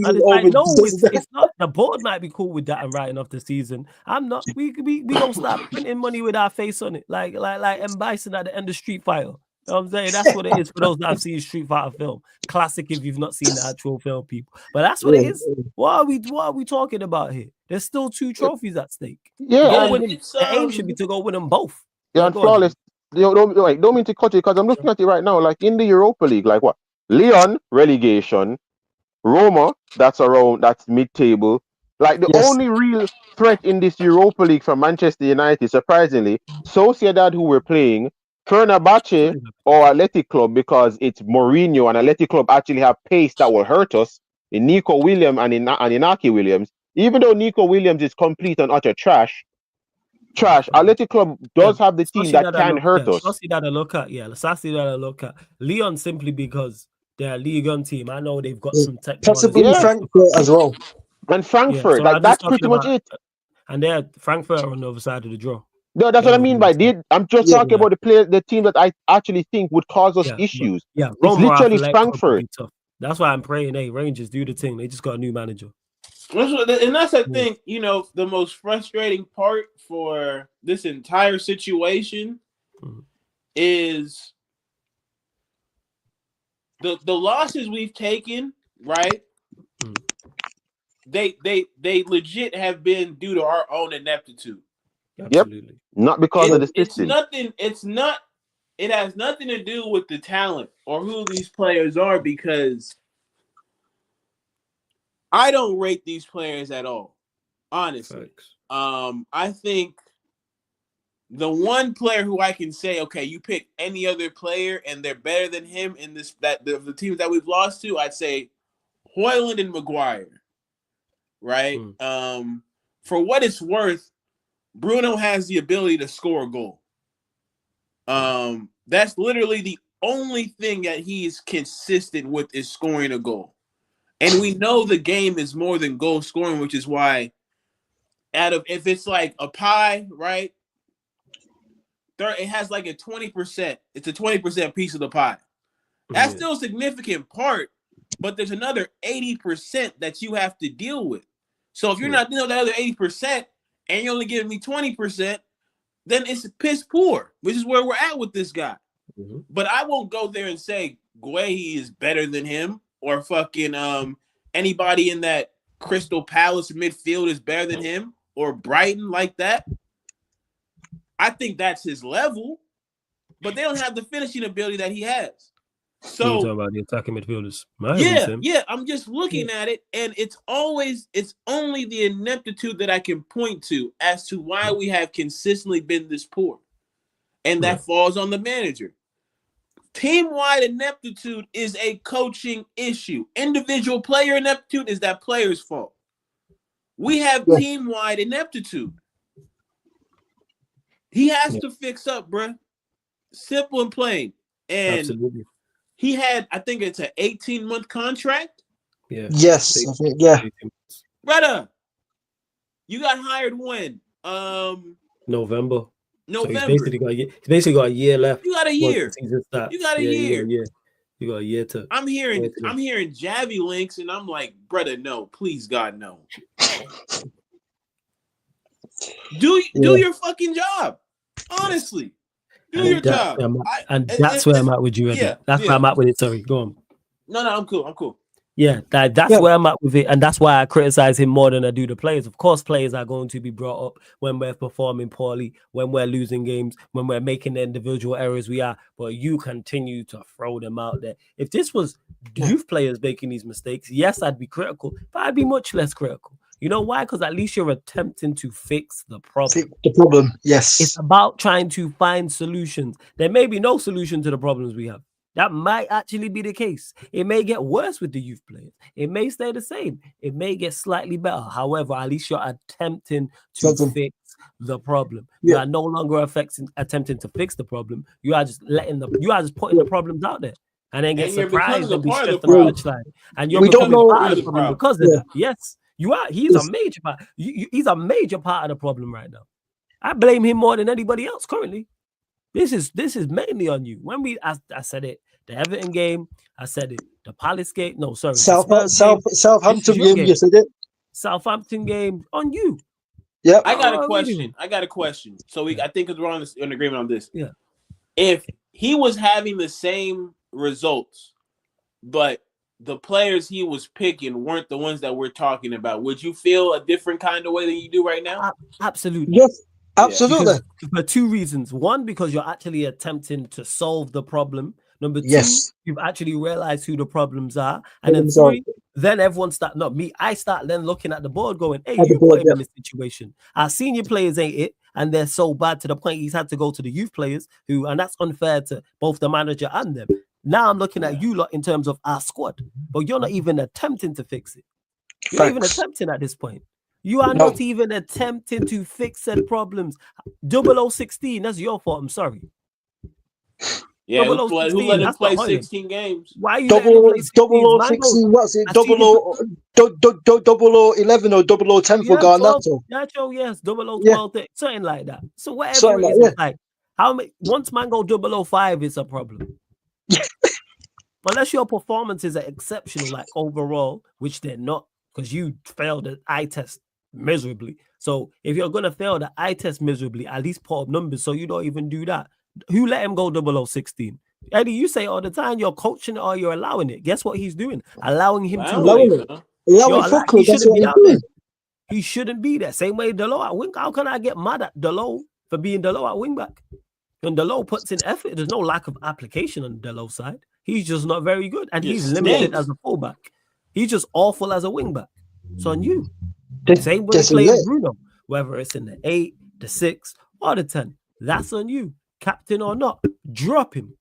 not. The board might be cool with that and writing off the season. I'm not. We don't start printing money with our face on it, like M. Bison at the end of Street Fighter. You know what I'm saying? That's what it is for those that have seen Street Fighter film. Classic if you've not seen the actual film, people. But that's what it is. What are we talking about here? There's still 2 trophies at stake. Yeah, the aim should be to go win them both. Yeah, and flawless. Don't mean to cut you because I'm looking at it right now. Like in the Europa League, like what? Lyon relegation, Roma that's mid-table. Like the only real threat in this Europa League from Manchester United, surprisingly, Sociedad, who we're playing, Fenerbahce or Athletic Club, because it's Mourinho and Athletic Club actually have pace that will hurt us. In Nico Williams and Inaki Williams, even though Nico Williams is complete and utter trash, Athletic Club does have the team that can hurt us. Sociedad a look at. Lyon simply because they're a Ligue 1 team. I know they've got some technology. Possibly Frankfurt as well. And Frankfurt, that's pretty much it. And they're Frankfurt on the other side of the draw. No, that's what I mean by I'm just talking about the team that I actually think would cause us issues. Yeah, it's literally Frankfurt. That's why I'm praying, hey, Rangers do the thing. They just got a new manager. And that's I think, the most frustrating part for this entire situation is the losses we've taken, right? They legit have been due to our own ineptitude. Absolutely. Yep. Not because of the system. It has nothing to do with the talent or who these players are, because I don't rate these players at all, honestly. I think the one player who I can say, okay, you pick any other player and they're better than him in the teams that we've lost to, I'd say Højlund and Maguire, right? For what it's worth, Bruno has the ability to score a goal. That's literally the only thing that he is consistent with, is scoring a goal. And we know the game is more than goal scoring, which is why if it's like a pie, right? It has like a 20%. It's a 20% piece of the pie. That's still a significant part, but there's another 80% that you have to deal with. So if you're not dealing with that other 80% and you're only giving me 20%, then it's piss poor, which is where we're at with this guy. But I won't go there and say Guehi is better than him, or fucking anybody in that Crystal Palace midfield is better than him, or Brighton like that. I think that's his level, but they don't have the finishing ability that he has. So you're talking about the attacking midfielders. I'm just looking at it, and it's only the ineptitude that I can point to as to why we have consistently been this poor, and that falls on the manager. Team-wide ineptitude is a coaching issue. Individual player ineptitude is that player's fault. We have team-wide ineptitude. He has to fix up, bruh. Simple and plain. And absolutely. He had, I think it's an 18-month contract. Yeah. Yes. Yeah. Brother, you got hired when? November. So he's basically got a year left. You got a year. You got a year. You got a year to. I'm hearing Javi links, and I'm like, brother, no, please, God, no. Do your fucking job. Honestly. Do your job. That's where I'm at with you. That's where I'm at with it. Sorry, go on. No, I'm cool. Yeah, that's where I'm at with it, and that's why I criticize him more than I do the players. Of course, players are going to be brought up when we're performing poorly, when we're losing games, when we're making the individual errors we are. But you continue to throw them out there. If this was youth players making these mistakes, yes, I'd be critical, but I'd be much less critical. You know why? Because at least you're attempting to fix the problem. The problem, yes. It's about trying to find solutions. There may be no solution to the problems we have. That might actually be the case. It may get worse with the youth players. It may stay the same. It may get slightly better. However, at least you're attempting to fix the problem. You are no longer attempting to fix the problem. You are just putting the problems out there. And then get surprised and be stressed on the touchline. And you're becoming part of the problem because of that. Yes, you are. He's a major part. He's a major part of the problem right now. I blame him more than anybody else currently. This is mainly on you. When I said it, the Everton game, I said it, the Palace game, no, sorry, Southampton game, you said it. Southampton game on you. Yeah. I got a question. So I think we're on in agreement on this. Yeah. If he was having the same results, but the players he was picking weren't the ones that we're talking about, would you feel a different kind of way than you do right now? Absolutely. Yes. Absolutely. For two reasons. One, because you're actually attempting to solve the problem. Number two, you've actually realized who the problems are. And then three, then everyone I start then looking at the board going, hey, you put him in this situation. Our senior players ain't it. And they're so bad to the point he's had to go to the youth players and that's unfair to both the manager and them. Now I'm looking at you lot in terms of our squad, but you're not even attempting to fix it. You're not even attempting at this point. You are not even attempting to fix said problems. 0016, that's your fault. I'm sorry. Yeah, who let him play 16 games? Why are you letting him play 16? What's it? 0011 or 0010 for Garnacho? Nacho, yes, 0012, something like that. So whatever it is, like how many? Once man go 005, it's a problem. Unless your performances are exceptional, like overall, which they're not, because you failed the eye test miserably. So if you're gonna fail the eye test miserably, at least put up numbers so you don't even do that. Who let him go 0016? Eddie, you say all the time you're coaching it or you're allowing it. Guess what he's doing? Allowing him to win. He shouldn't be out there. He shouldn't be there. Same way Delo at wing. How can I get mad at Delo for being Delo at wing back? When Delo puts in effort, there's no lack of application on Delo's side. He's just not very good, and he's limited as a fullback. He's just awful as a wing back. So on you. Same way playing Bruno, whether it's in the 8, the 6, or the 10. That's on you. Captain or not, drop him.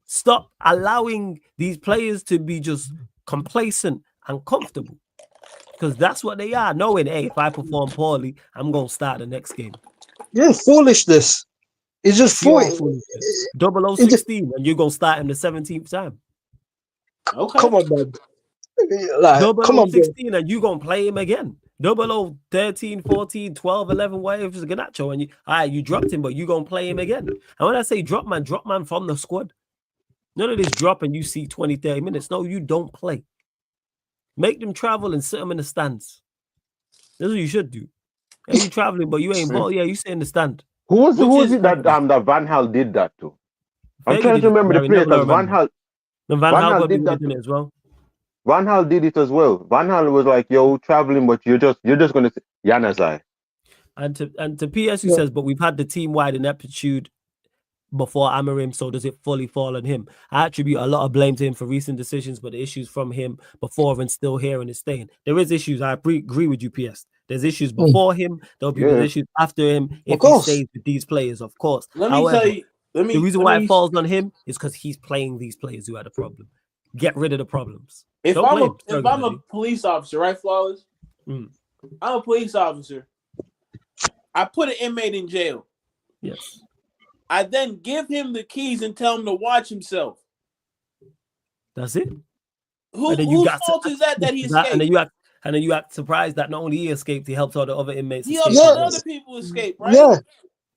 Stop allowing these players to be just complacent and comfortable. Because that's what they are, knowing, hey, if I perform poorly, I'm going to start the next game. Yeah, foolishness. It's just foolishness. 0016, and you're going to start him the 17th time. Okay. Come on, man. Come on, 16, and you're going to play him again. 0013, 14, 12, 11, whatever it's Garnacho, and you dropped him, but you're going to play him again. And when I say drop man from the squad. None of this drop and you see 20, 30 minutes. No, you don't play. Make them travel and sit them in the stands. That's what you should do. And you traveling, but you ain't ball. Yeah, you sit in the stand. Who was it that Van Gaal did that to? I'm trying to remember the player because Van Gaal did that as well. Van Gaal did it as well. Van Gaal was like, "Yo, traveling, but you're just gonna Yanazai." And to PS who says, but we've had the team-wide ineptitude before Amorim, so does it fully fall on him? I attribute a lot of blame to him for recent decisions, but the issues from him before and still here and is staying. There is issues. I agree with you, PS. There's issues before him. There'll be issues after him if he stays with these players, of course. However, the reason why it falls on him is because he's playing these players who had a problem. Get rid of the problems. If I'm a police officer, right, Flawless? I'm a police officer. I put an inmate in jail. Yes. I then give him the keys and tell him to watch himself. That's it. Whose fault is that he escaped? And then you act surprised that not only he escaped, he helped all the other inmates. He helped other people escape, right? Yeah.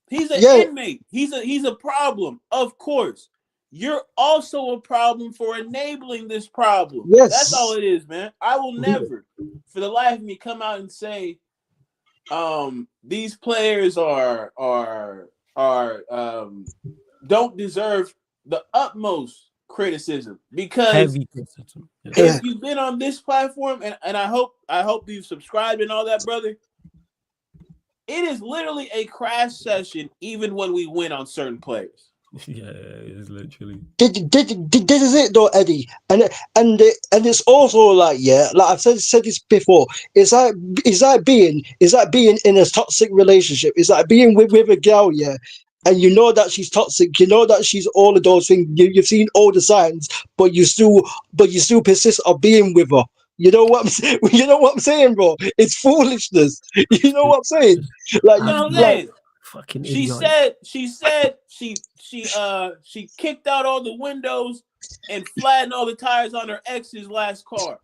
He's an inmate. He's a problem, of course. You're also a problem for enabling this problem. Yes. That's all it is, man. I will never, for the life of me, come out and say, these players are don't deserve the utmost criticism because heavy criticism. Yeah. if you've been on this platform, and I hope you've subscribed and all that, brother. It is literally a crash session, even when we win on certain players. Yeah, it's literally. This is it though, Eddie, and it's also like like I've said this before. It's like being in a toxic relationship. It's like being with a girl, and you know that she's toxic. You know that she's all of those things. You've seen all the signs, but you still persist of being with her. You know what I'm saying? You know what I'm saying, bro? It's foolishness. You know what I'm saying? Like, fucking she idiot. said she kicked out all the windows and flattened all the tires on her ex's last car.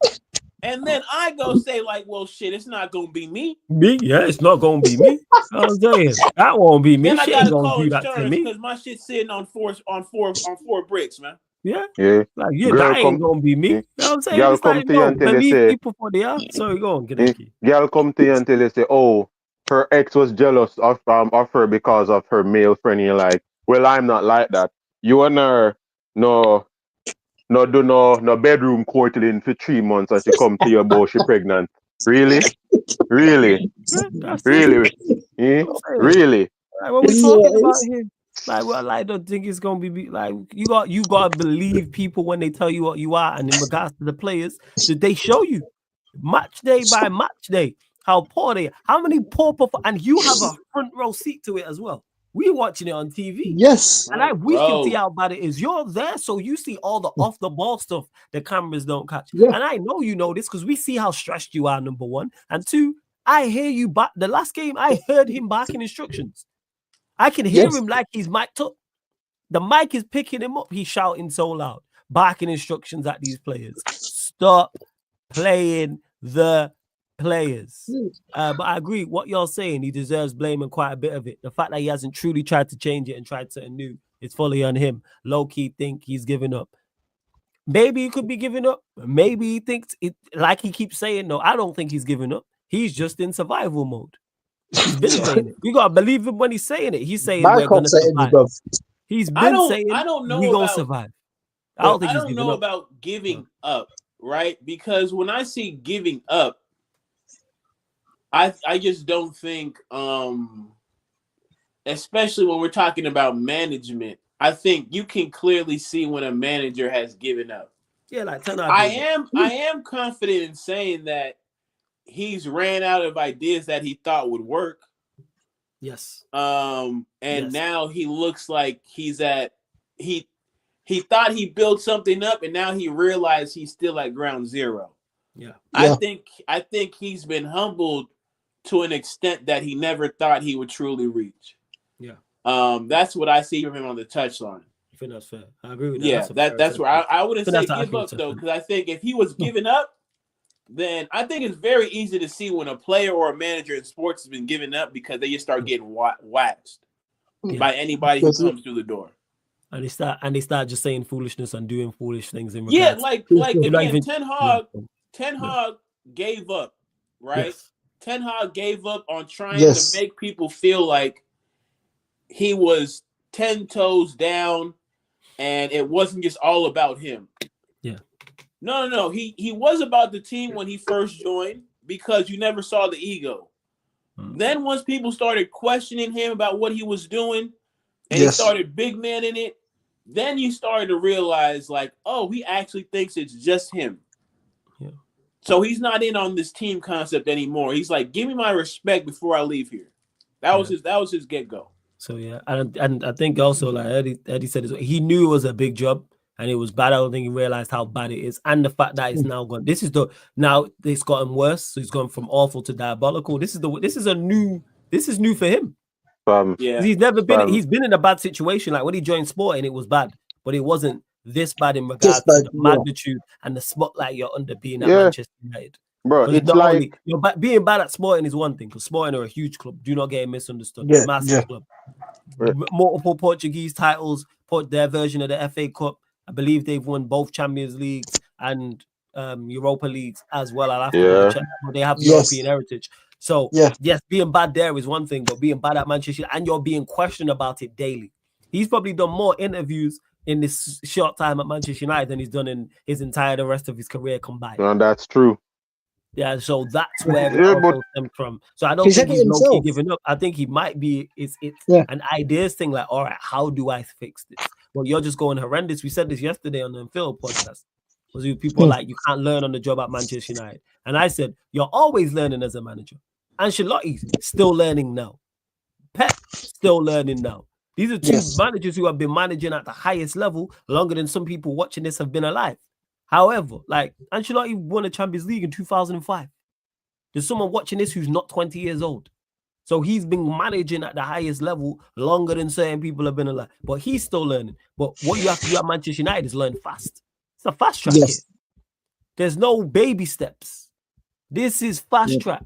And then I go say, like, well, shit, it's not gonna be me. Me? Yeah, it's not gonna be me. I'm saying that won't be me. Then I She gotta ain't gonna call do that to insurance me. because my shit's sitting on four bricks, man. Yeah. Yeah. Like, yeah, Girl that ain't gonna be me. yeah. You know what I'm saying? Girl It's come like, to you no, until they believe say, people for they are. Sorry, go on, Kaneki. girl come to you until they say, oh, her ex was jealous of her because of her male friend. You're like, well, I'm not like that. You and her no bedroom courting for 3 months and she come to you about she pregnant. Really? Really? Yeah, that's it. Really? Eh? I'm saying. Really? Like, when we're talking about him, like, well, I don't think it's gonna be like you gotta believe people when they tell you what you are, and in regards to the players, that they show you match day by match day how poor they are, how many poor and you have a front row seat to it as well. We're watching it on TV. yes, And we can see how bad it is. You're there, so you see all the off the ball stuff the cameras don't catch. Yeah. And I know you know this because we see how stressed you are, number one. And two, I hear you back. The last game, I heard him barking instructions. I can hear him like he's mic'd up. The mic is picking him up. He's shouting so loud, barking instructions at these players. Stop playing the players. But I agree what you're saying. He deserves blame and quite a bit of it. The fact that he hasn't truly tried to change it and tried something new is fully on him. Low-key think he's giving up. Maybe he could be giving up. Maybe he thinks it, like he keeps saying, no, I don't think he's giving up. He's just in survival mode. He's been saying it. You gotta believe him when he's saying it. He's saying we're gonna survive. He's been saying I don't know we're gonna about, survive. I don't think I he's don't giving know up. about giving up, right? Because when I see giving up, I just don't think, especially when we're talking about management, I think you can clearly see when a manager has given up. Yeah, like 10 I am confident in saying that he's ran out of ideas that he thought would work. Yes. Now he looks like he thought he built something up, and now he realized he's still at ground zero. Yeah. I think he's been humbled to an extent that he never thought he would truly reach. Yeah. That's what I see from him on the touchline. I think that's fair. I agree with that. Yeah, that's where I wouldn't say give up though, because I think if he was giving up, then I think it's very easy to see when a player or a manager in sports has been giving up because they just start getting waxed by anybody who comes through the door. And they start just saying foolishness and doing foolish things in regards. Like again, even, Ten Hag gave up, right? Yes. Ten Hag gave up on trying to make people feel like he was 10 toes down and it wasn't just all about him. Yeah. No. He was about the team when he first joined because you never saw the ego. Then once people started questioning him about what he was doing and he started big man in it, then you started to realize like, oh, he actually thinks it's just him. Yeah. So he's not in on this team concept anymore. He's like, give me my respect before I leave here. That was his get-go. So yeah, and I think also like Eddie said, he knew it was a big job and it was bad. I don't think he realized how bad it is, and the fact that it's now gone. Now it's gotten worse. So he's gone from awful to diabolical. This is new for him. He's never been. He's been in a bad situation. Like when he joined Sporting, it was bad, but it wasn't this bad in regards to the magnitude and the spotlight you're under being at Manchester United. Bro, it's like being bad at Sporting is one thing because Sporting are a huge club. Do not get it misunderstood. Massive club. Multiple Portuguese titles. Their version of the FA Cup. I believe they've won both Champions Leagues and Europa Leagues as well. I'll have to check. They have European heritage. So yes, being bad there is one thing, but being bad at Manchester and you're being questioned about it daily. He's probably done more interviews in this short time at Manchester United than he's done in his entire the rest of his career combined. And that's true. Yeah, so that's where it Yeah, also stems from. So I don't He's think had it he's low-key himself. giving up. I think he might be, it's Yeah. an ideas thing, like, all right, how do I fix this? Well, you're just going horrendous. We said this yesterday on the Phil podcast. Was people like, you can't learn on the job at Manchester United. And I said, you're always learning as a manager. Ancelotti's still learning now. Pep still learning now. These are two managers who have been managing at the highest level longer than some people watching this have been alive. However, like Ancelotti won a Champions League in 2005. There's someone watching this who's not 20 years old. So he's been managing at the highest level longer than certain people have been alive. But he's still learning. But what you have to do at Manchester United is learn fast. It's a fast track here. There's no baby steps. This is fast track.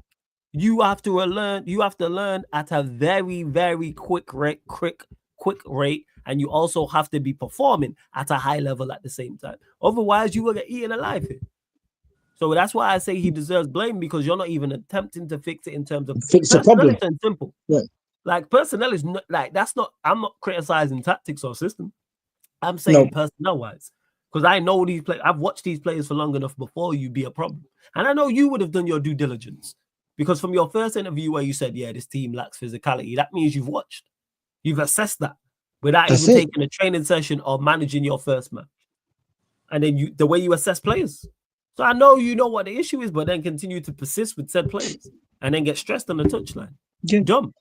You have to learn at a very, very quick rate, and you also have to be performing at a high level at the same time. Otherwise, you will get eaten alive here. So that's why I say he deserves blame, because you're not even attempting to fix it in terms of fix the problem. And simple. Yeah. Like personnel is not like that's not. I'm not criticizing tactics or system. I'm saying personnel wise, because I know these players. I've watched these players for long enough before you be a problem, and I know you would have done your due diligence, because from your first interview where you said, "Yeah, this team lacks physicality," that means you've watched, you've assessed that without even taking a training session or managing your first match, and then the way you assess players. So I know you know what the issue is, but then continue to persist with said players and then get stressed on the touchline. Jump.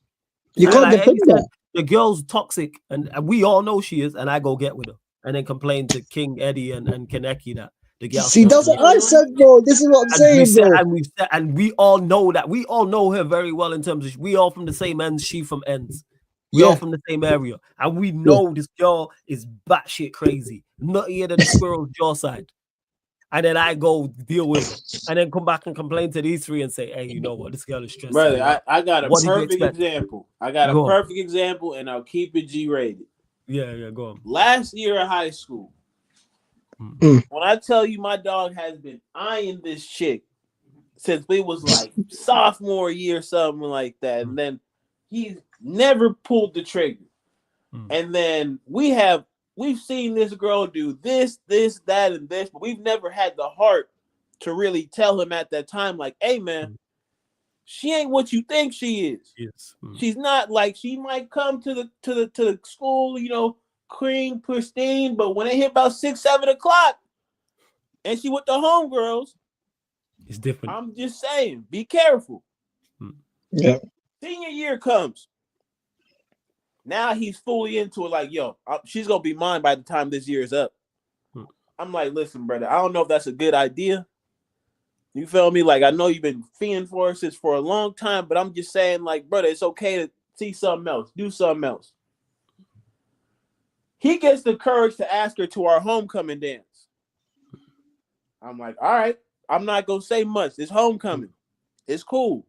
You can't defend that. The girl's toxic, and we all know she is, and I go get with her. And then complain to King Eddie and Kaneki that the girl. See, that's what I said, bro. This is what I'm saying, bro. And we all know that. We all know her very well in terms of we all from the same ends, she from ends. We all from the same area. And we know this girl is batshit crazy. Nuttier than the squirrel's jaw side. And then I go deal with it, and then come back and complain to these three and say, "Hey, you know what? This girl is stressed." Brother, I got a perfect example. And I'll keep it G-rated. Yeah, go on. Last year in high school, when I tell you my dog has been eyeing this chick since we was like sophomore year, something like that, and then he's never pulled the trigger. And then we've seen this girl do this, that, and this, but we've never had the heart to really tell him at that time, like, hey, man, she ain't what you think she is. Yes. She's not. Like, she might come to the school, you know, clean, pristine, but when it hit about 6, 7 o'clock and she with the homegirls, it's different. I'm just saying, be careful. Yeah. Senior year comes. Now he's fully into it, like, yo, she's going to be mine by the time this year is up. I'm like, listen, brother, I don't know if that's a good idea. You feel me? Like, I know you've been fiending for us for a long time, but I'm just saying, like, brother, it's okay to see something else. Do something else. He gets the courage to ask her to our homecoming dance. I'm like, all right, I'm not going to say much. It's homecoming. It's cool.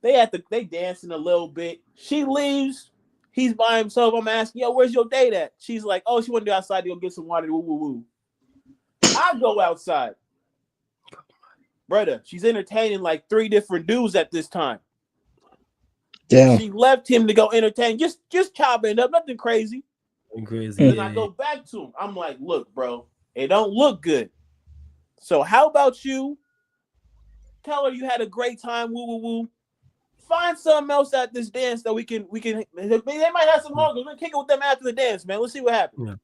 They dancing a little bit. She leaves. He's by himself. I'm asking, yo, where's your date at? She's like, oh, she went to go outside to go get some water. Woo, woo, woo. I go outside. Brother, she's entertaining like 3 different dudes at this time. Damn. She left him to go entertain, just chopping it up, nothing crazy. Then I go back to him. I'm like, look, bro, it don't look good. So how about you tell her you had a great time, woo, woo, woo. Find something else at this dance that we can. They might have some hunger. We'll kick it with them after the dance, man. Let's see what happens. Yeah.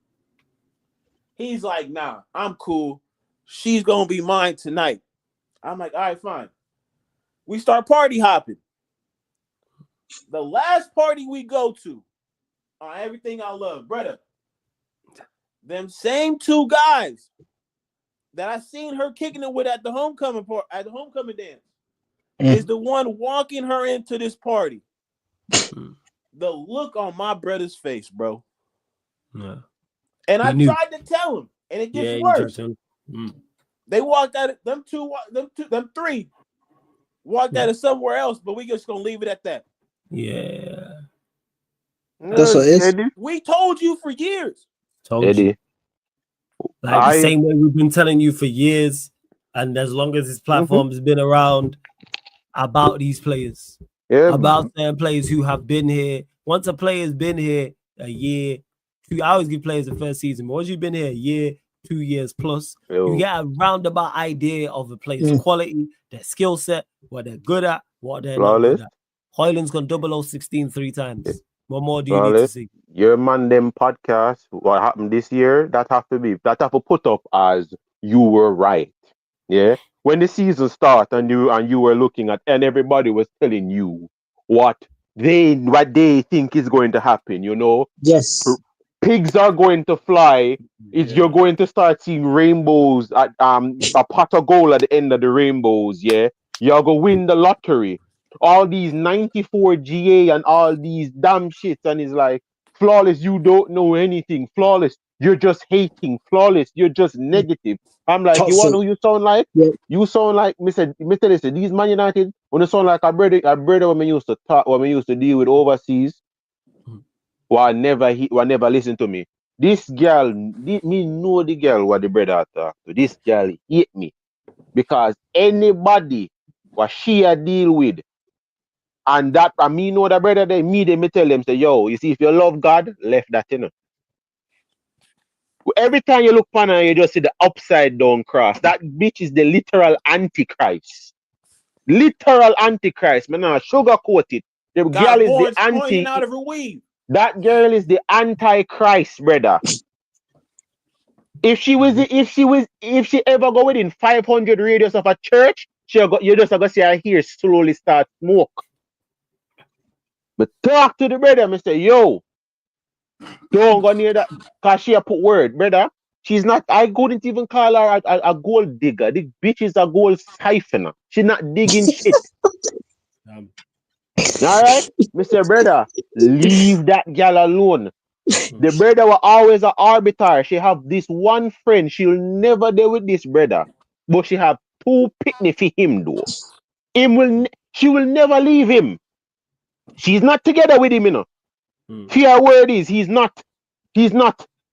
He's like, nah, I'm cool. She's gonna be mine tonight. I'm like, all right, fine. We start party hopping. The last party we go to, on Everything I Love, brother, them same 2 guys that I seen her kicking it with at the homecoming dance. Is the one walking her into this party. The look on my brother's face, bro. Yeah. And I tried to tell him, and it gets worse. They walked out. Them 3 walked out of somewhere else, but we just gonna leave it at that. Yeah. That's what it is. We told you for years. Eddie. Like the same way we've been telling you for years, and as long as this platform has been around, about these players, about certain players who have been here. Once a player's been here a year, I always give players the first season, but once you've been here a year, 2 years plus, Yo. you get a roundabout idea of a player's quality, their skill set, what they're good at, what they're not good at. Hoyland's gone 0016 3 times. What more do you need to see? Your ManDem podcast, what happened this year, that have to put up as you were right. Yeah. When the season started and you were looking at and everybody was telling you what they think is going to happen, you know. Yes. Pigs are going to fly. You're going to start seeing rainbows at a pot of gold at the end of the rainbows, yeah. You're gonna win the lottery. All these 94 GA and all these damn shits, and it's like, Flawless, you don't know anything. Flawless, you're just hating. Flawless, you're just negative. I'm like, you want who you sound like? Yeah. You sound like Mr. Listen, these Man United, when you sound like a brother when we used to talk, when we used to deal with overseas, will never listen to me. This girl, me know the girl what the brother talk to. This girl hate me because anybody what she a deal with, and that I me know the brother they me tell them say, yo, you see if you love God, left that you know. Every time you look upon her, you just see the upside down cross. That bitch is the literal antichrist. Literal antichrist. Man, I sugarcoat it. The girl is the anti. Out of her weave. That girl is the antichrist, brother. If she ever go within 500 radius of a church, you just gonna see her here slowly start smoke. But talk to the brother, and say, yo, don't go near that, cause she a put word, brother. She's not. I couldn't even call her a gold digger. The bitch is a gold siphoner. She's not digging shit. All right, Mr. Brother, leave that girl alone. The brother was always an arbiter. She have this one friend. She'll never deal with this brother, but she have 2 pitney for him though. She will never leave him. She's not together with him, you know. Her word is he's not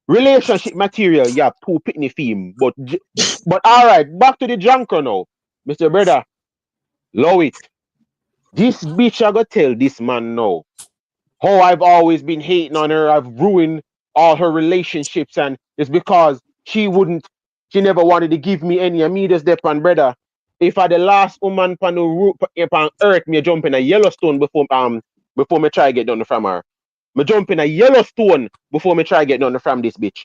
relationship material. Yeah, 2 pitney for him. But all right, back to the junker now, Mr. Brother. Low it. This bitch I gotta tell this man now. Oh, I've always been hating on her. I've ruined all her relationships, and it's because she never wanted to give me any. Me just dep on brother. If I the last woman on earth, me jump in a Yellowstone before me try get done from her. Me jump in a Yellowstone before me try get done from this bitch.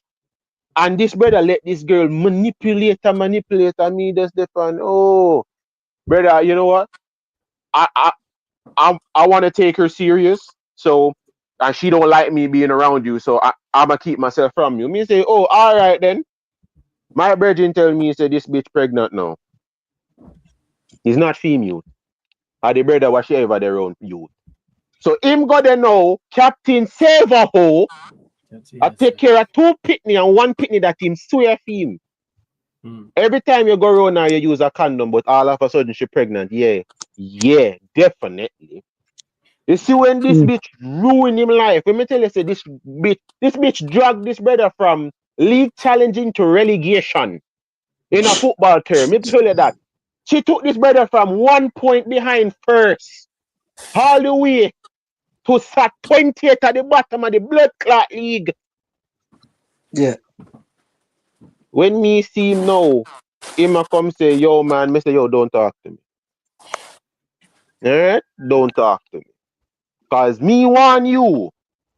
And this brother let this girl manipulate her. Me just dep on. Oh, brother, you know what? I want to take her serious. So, and she don't like me being around you, so I'm gonna keep myself from you. Me say, oh, all right then. My virgin tell me, say this bitch pregnant now. He's not female. Or the brother was she ever their own youth. So him got to know Captain save a hoe. I take care of 2 pitney and 1 pitney that him swear for him. Every time you go around now, you use a condom, but all of a sudden she pregnant. Yeah, definitely. You see when this bitch ruin him life. Let me tell you, say this bitch dragged this brother from league challenging to relegation in a football term. Let me tell you that. She took this brother from 1 point behind first, all the way to sat 20th at the bottom of the blood clot league. Yeah. When me see him now, him a come say, yo man, me say, yo, don't talk to me. Alright? Don't talk to me. Cause me want you.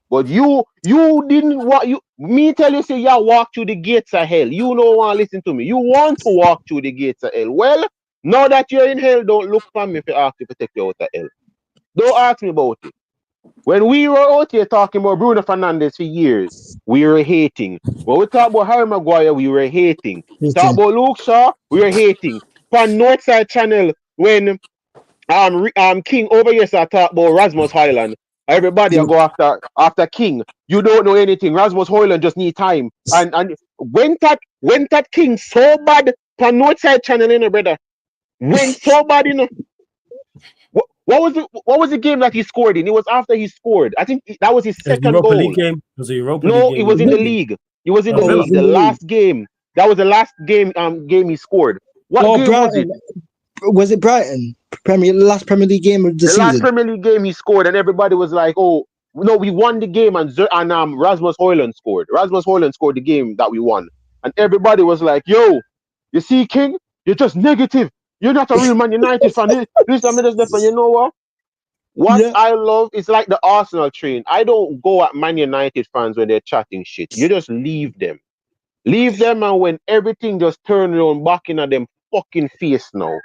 But you didn't want me tell you say you walk through the gates of hell. You don't want to listen to me. You want to walk through the gates of hell. Well, now that you're in hell, don't look for me if you ask me to take you out of hell. Don't ask me about it. When we were out here talking about Bruno Fernandez for years, we were hating. When we talk about Harry Maguire, we were hating. Talk about Luke Shaw, we were hating. For Northside Channel, when King over here start talk about Rasmus Hoyland. Everybody go after King. You don't know anything. Rasmus Hoyland just need time. And when that King so bad for Northside Channel, you know, brother. Went so bad, you know. What was the game that he scored in? It was after he scored. I think that was his second Europa goal. League game? Was it Europa No, League game? it was in the league. It was in the league. The last game. That was the last game he scored. What game was it? Was it Brighton? Last Premier League game of the season. Last Premier League game he scored, and everybody was like, "Oh, No, we won the game, and Rasmus Højlund scored. Rasmus Højlund scored the game that we won, and everybody was like, "Yo, you see, King, you're just negative. You're not a real Man United fan. You know what? What Yeah. I love is like the Arsenal train. I don't go at Man United fans when they're chatting shit. You just leave them. Leave them, and when everything just turn around back in at them fucking face now.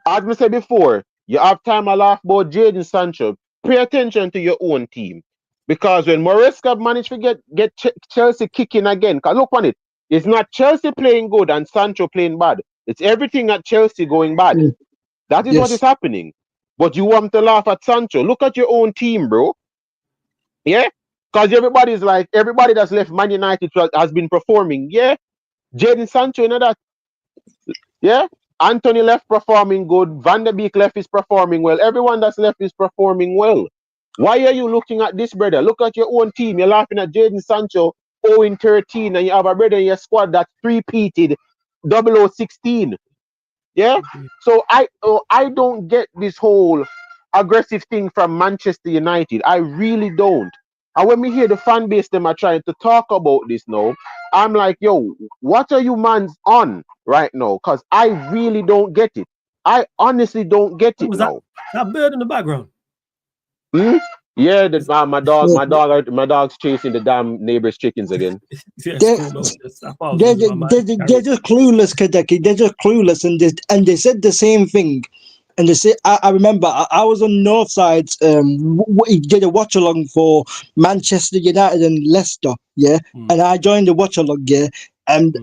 As we said before, you have time to laugh about Jadon Sancho. Pay attention to your own team. Because when Maresca managed to get Chelsea kicking again, because look on it, it's not Chelsea playing good and Sancho playing bad. It's everything at Chelsea going bad. That is what is Yes. happening. But you want to laugh at Sancho. Look at your own team, bro. Yeah? Because everybody that's left Man United has been performing. Yeah? Jadon Sancho, you know that? Yeah? Anthony left performing good. Van der Beek left is performing well. Everyone that's left is performing well. Why are you looking at this, brother? Look at your own team. You're laughing at Jadon Sancho 0-13, and you have a brother in your squad that's three-peated 0016. Yeah? So I don't get this whole aggressive thing from Manchester United. I really don't. And when we hear the fan base them are trying to talk about this now, I'm like, yo, what are you mans on right now? Because I really don't get it. I honestly don't get it now. That bird in the background. Yeah, my dog's chasing the damn neighbor's chickens again. They're just clueless, Kadeki. They're just clueless, and they said the same thing. And they say, I remember I was on North Side. Did a watch along for Manchester United and Leicester, yeah. And I joined the watch along, yeah. And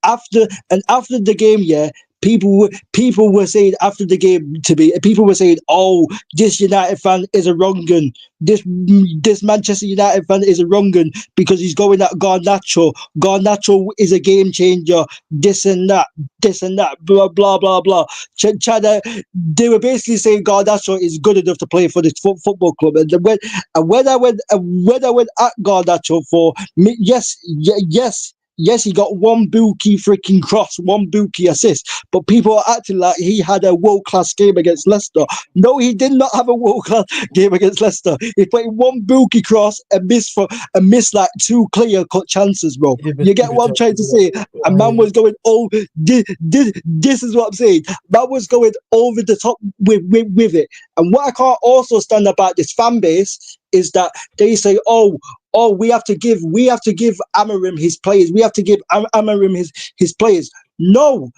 after the game, yeah. People were saying after the game to me, people were saying, "Oh, this United fan is a wrong gun. This Manchester United fan is a wrong gun because he's going at Garnacho. Garnacho is a game changer. This and that, blah blah blah blah." They were basically saying Garnacho is good enough to play for this football club. And when I went at Garnacho for me, yes, he got one Buki freaking cross, one Buki assist, but people are acting like he had a world-class game against Leicester. No, he did not have a world-class game against Leicester. He played one Buki cross and missed like two clear-cut chances, bro. You get what I'm trying to say? And man was going, oh, this is what I'm saying. Man was going over the top with it. And what I can't also stand about this fan base is that they say, oh, we have to give Amorim his players. We have to give Amorim his players. No,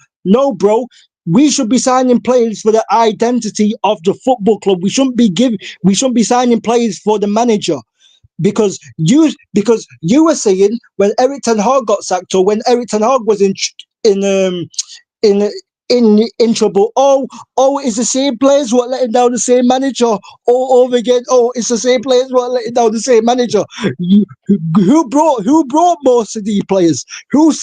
bro. We should be signing players for the identity of the football club. We shouldn't be signing players for the manager. Because you were saying when Eric Ten Hag got sacked, or when Eric Ten Hag was in trouble, it's the same players who are letting down the same manager all over again. Oh, it's the same players who are letting down the same manager. Who brought most of these players? Who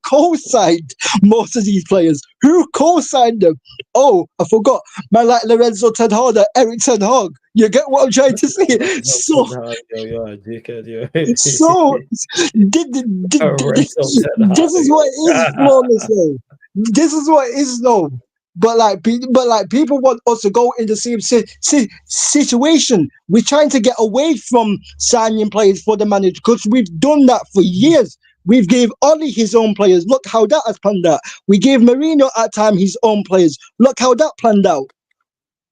co-signed most of these players? Who co-signed them? Oh, I forgot. Man like Lorenzo Ten Hag, Eric Ten Hag. You get what I'm trying to say? This is what is flawless though. This is what it is though. But people want us to go in the same situation. We're trying to get away from signing players for the manager because we've done that for years. We've gave Oli his own players. Look how that has planned out. We gave Mourinho at time his own players. Look how that planned out.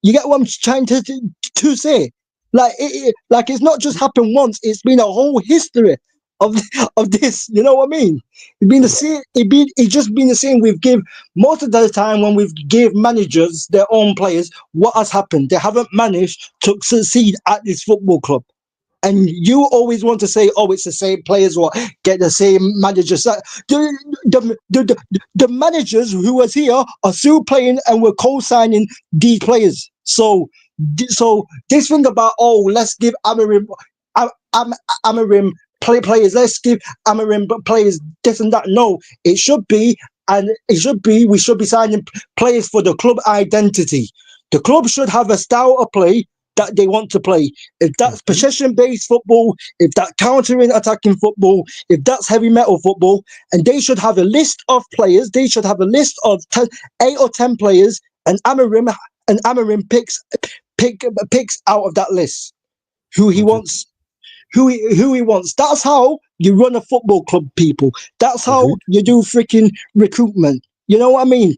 You get what I'm trying to say? Like it's not just happened once. It's been a whole history of this. You know what I mean? It's been the same. It's just been the same. We've give most of the time when we've gave managers their own players. What has happened? They haven't managed to succeed at this football club. And you always want to say, "Oh, it's the same players or get the same managers." The managers who was here are still playing, and we're co-signing these players. So this thing about let's give Amorim players. Let's give Amorim players this and that. No, we should be signing players for the club identity. The club should have a style of play that they want to play. If that's possession-based football, if that's countering attacking football, if that's heavy metal football, and they should have a list of players. They should have a list of 8 or 10 players, and Amorim picks out of that list. who he wants. Who he wants. That's how you run a football club, people. That's how you do freaking recruitment. You know what I mean?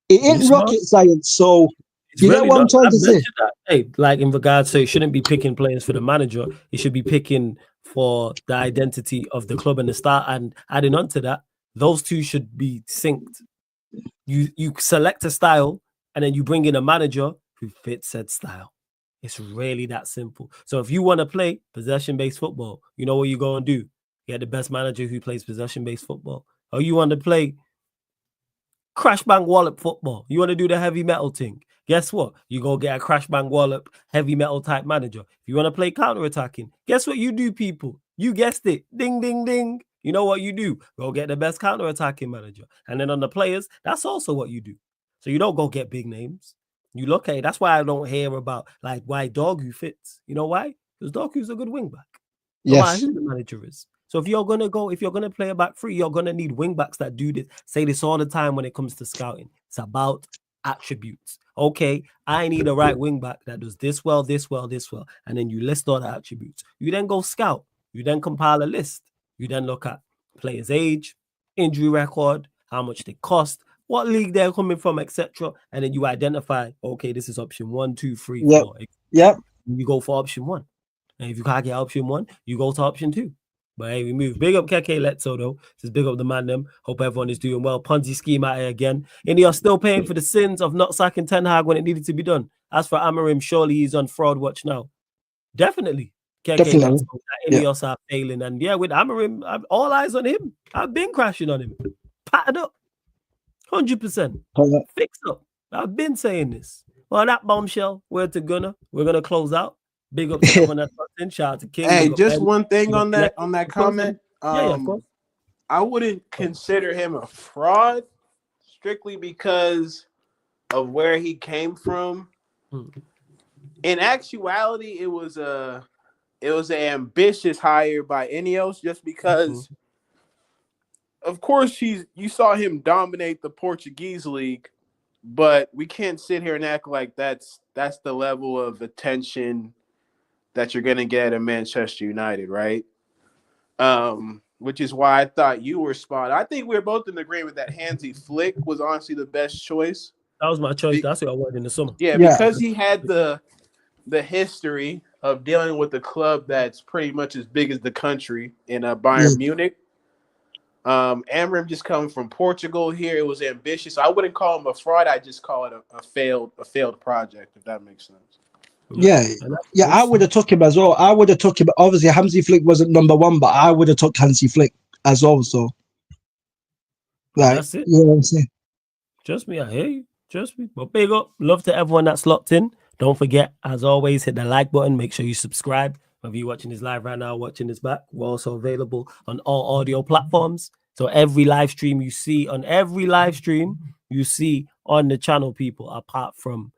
It ain't rocket science. So It's you really get what I'm not. trying I've to say? mentioned that. Hey, like in regards to, it shouldn't be picking players for the manager. It should be picking for the identity of the club and the start. And adding on to that, those two should be synced. You select a style and then you bring in a manager who fits said style. It's really that simple. So if you want to play possession-based football, you know what you go and do? Get the best manager who plays possession-based football. Or you want to play crash bang wallop football. You want to do the heavy metal thing. Guess what? You go get a crash bang wallop heavy metal type manager. If you want to play counter-attacking, guess what you do, people? You guessed it. Ding, ding, ding. You know what you do? Go get the best counter-attacking manager. And then on the players, that's also what you do. So you don't go get big names. You look at it. That's why I don't hear about like why Dorgu fits. You know why? Because Dorgu's a good wing back. No matter who the manager is. So if you're gonna play a back three, you're gonna need wing backs that do this. Say this all the time when it comes to scouting. It's about attributes. Okay, I need a right wing back that does this well, this well, this well. And then you list all the attributes. You then go scout. You then compile a list. You then look at player's age, injury record, how much they cost, what league they're coming from, etc. And then you identify, okay, this is option 1, 2, 3, 4. Yep. You go for option 1. And if you can't get option 1, you go to option 2. But hey, we move. Big up Keke Letso, though. Just big up the ManDem. Hope everyone is doing well. Ponzi scheme out here again. And you are still paying for the sins of not sacking Ten Hag when it needed to be done. As for Amorim, surely he's on fraud watch now. Definitely. Keke Letso, Ineos are failing. And yeah, with Amorim, all eyes on him. I've been crashing on him. Patted up. 100%. Fix up. I've been saying this. Well, that bombshell, we're going to close out. Big up to everyone that's in. Shout out to King. Hey, just one thing on that comment. Of course. I wouldn't consider him a fraud strictly because of where he came from. In actuality, it was an ambitious hire by Ineos just because of course you saw him dominate the Portuguese league, but we can't sit here and act like that's the level of attention that you're going to get at Manchester United, right? Which is why I thought you were spot. I think we're both in agreement that Hansi Flick was honestly the best choice. That was my choice. That's what I wanted in the summer. Yeah, because he had the history of dealing with a club that's pretty much as big as the country in Bayern Munich. Amorim just coming from Portugal here. It was ambitious. So I wouldn't call him a fraud. I just call it a failed project, if that makes sense. Yeah, I would have took him as well. I would have took him. Obviously, Hansi Flick wasn't number one, but I would have took Hansi Flick as well. So, like, that's it. You know what I'm saying? Trust me, I hear you. Trust me. But big up. Love to everyone that's locked in. Don't forget, as always, hit the like button. Make sure you subscribe. Whether you're watching this live right now, watching this back, we're also available on all audio platforms. So every live stream you see on the channel, people, apart from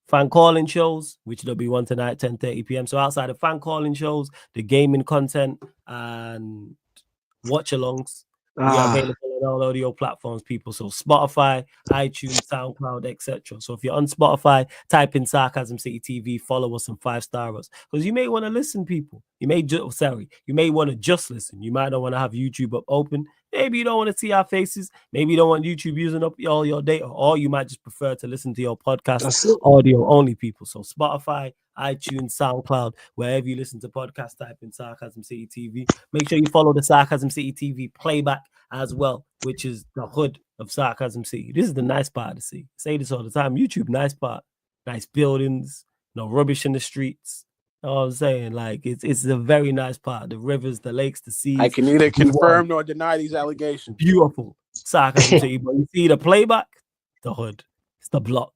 fan calling shows, which there'll be one tonight, 10:30 p.m. So outside of fan calling shows, the gaming content and watch-alongs, we are available on all audio platforms, people. So Spotify, iTunes, SoundCloud, etc. So if you're on Spotify, type in Sarcasm City TV, follow us and 5-star us. Because you may want to listen, people. You may want to just listen. You might not want to have YouTube up open. Maybe you don't want to see our faces. Maybe you don't want YouTube using up all your data. Or you might just prefer to listen to your podcast audio only, people. So Spotify, iTunes, SoundCloud, wherever you listen to podcasts, type in Sarcasm City TV. Make sure you follow the Sarcasm City TV playback as well, which is the hood of Sarcasm City. This is the nice part to see. I say this all the time. YouTube, nice part. Nice buildings, no rubbish in the streets. You know what I'm saying? Like, it's a very nice part. The rivers, the lakes, the seas. I can neither confirm nor deny these allegations. Beautiful. Sarcasm City. But you see the playback, the hood. It's the block.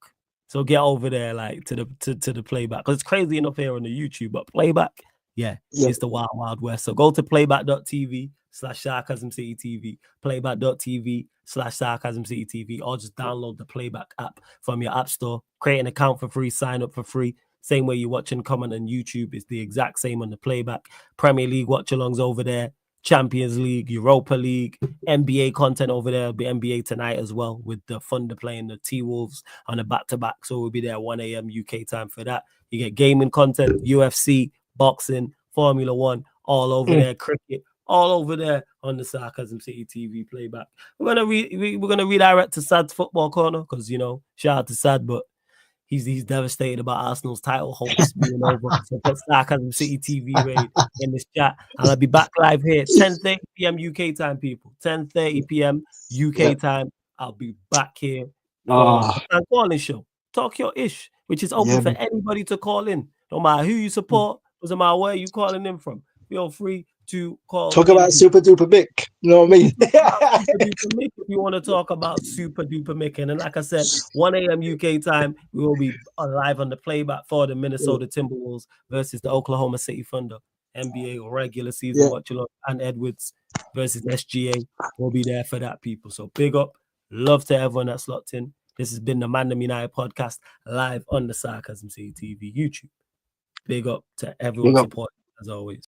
So get over there, like, to the playback. Because it's crazy enough here on the YouTube, but playback, it's the wild, wild west. So go to playback.tv/Sarcasm City TV, playback.tv/Sarcasm City TV, or just download the Playback app from your app store. Create an account for free, sign up for free. Same way you watch and comment on YouTube is the exact same on the Playback. Premier League watch-alongs over there, Champions League, Europa League, NBA content over there. It'll be NBA tonight as well with the Thunder playing the T-Wolves on a back-to-back. So we'll be there 1 a.m. UK time for that. You get gaming content, UFC, boxing, Formula One, all over there, cricket, all over there on the Sarcasm City TV playback. We're gonna redirect to Sad's football corner because shout out to Sad, but he's devastated about Arsenal's title hopes being over. So put Sarcasm City TV raid in this chat, and I'll be back live here 10:30 p.m. UK time, people. 10:30 p.m. UK time. I'll be back here for a calling show. Talk your ish, which is open for anybody to call in. No matter who you support, doesn't matter where you calling in from. Feel free to call. Talk about Super Duper Mick. You know what I mean? Super Duper Mick, if you want to talk about Super Duper Mick. And like I said, 1 a.m. UK time, we will be live on the playback for the Minnesota Timberwolves versus the Oklahoma City Thunder. NBA regular season watch along, and Edwards versus SGA. We'll be there for that, people. So big up. Love to everyone that's locked in. This has been the ManDem United podcast live on the Sarcasm City TV YouTube. Big up to everyone supporting as always.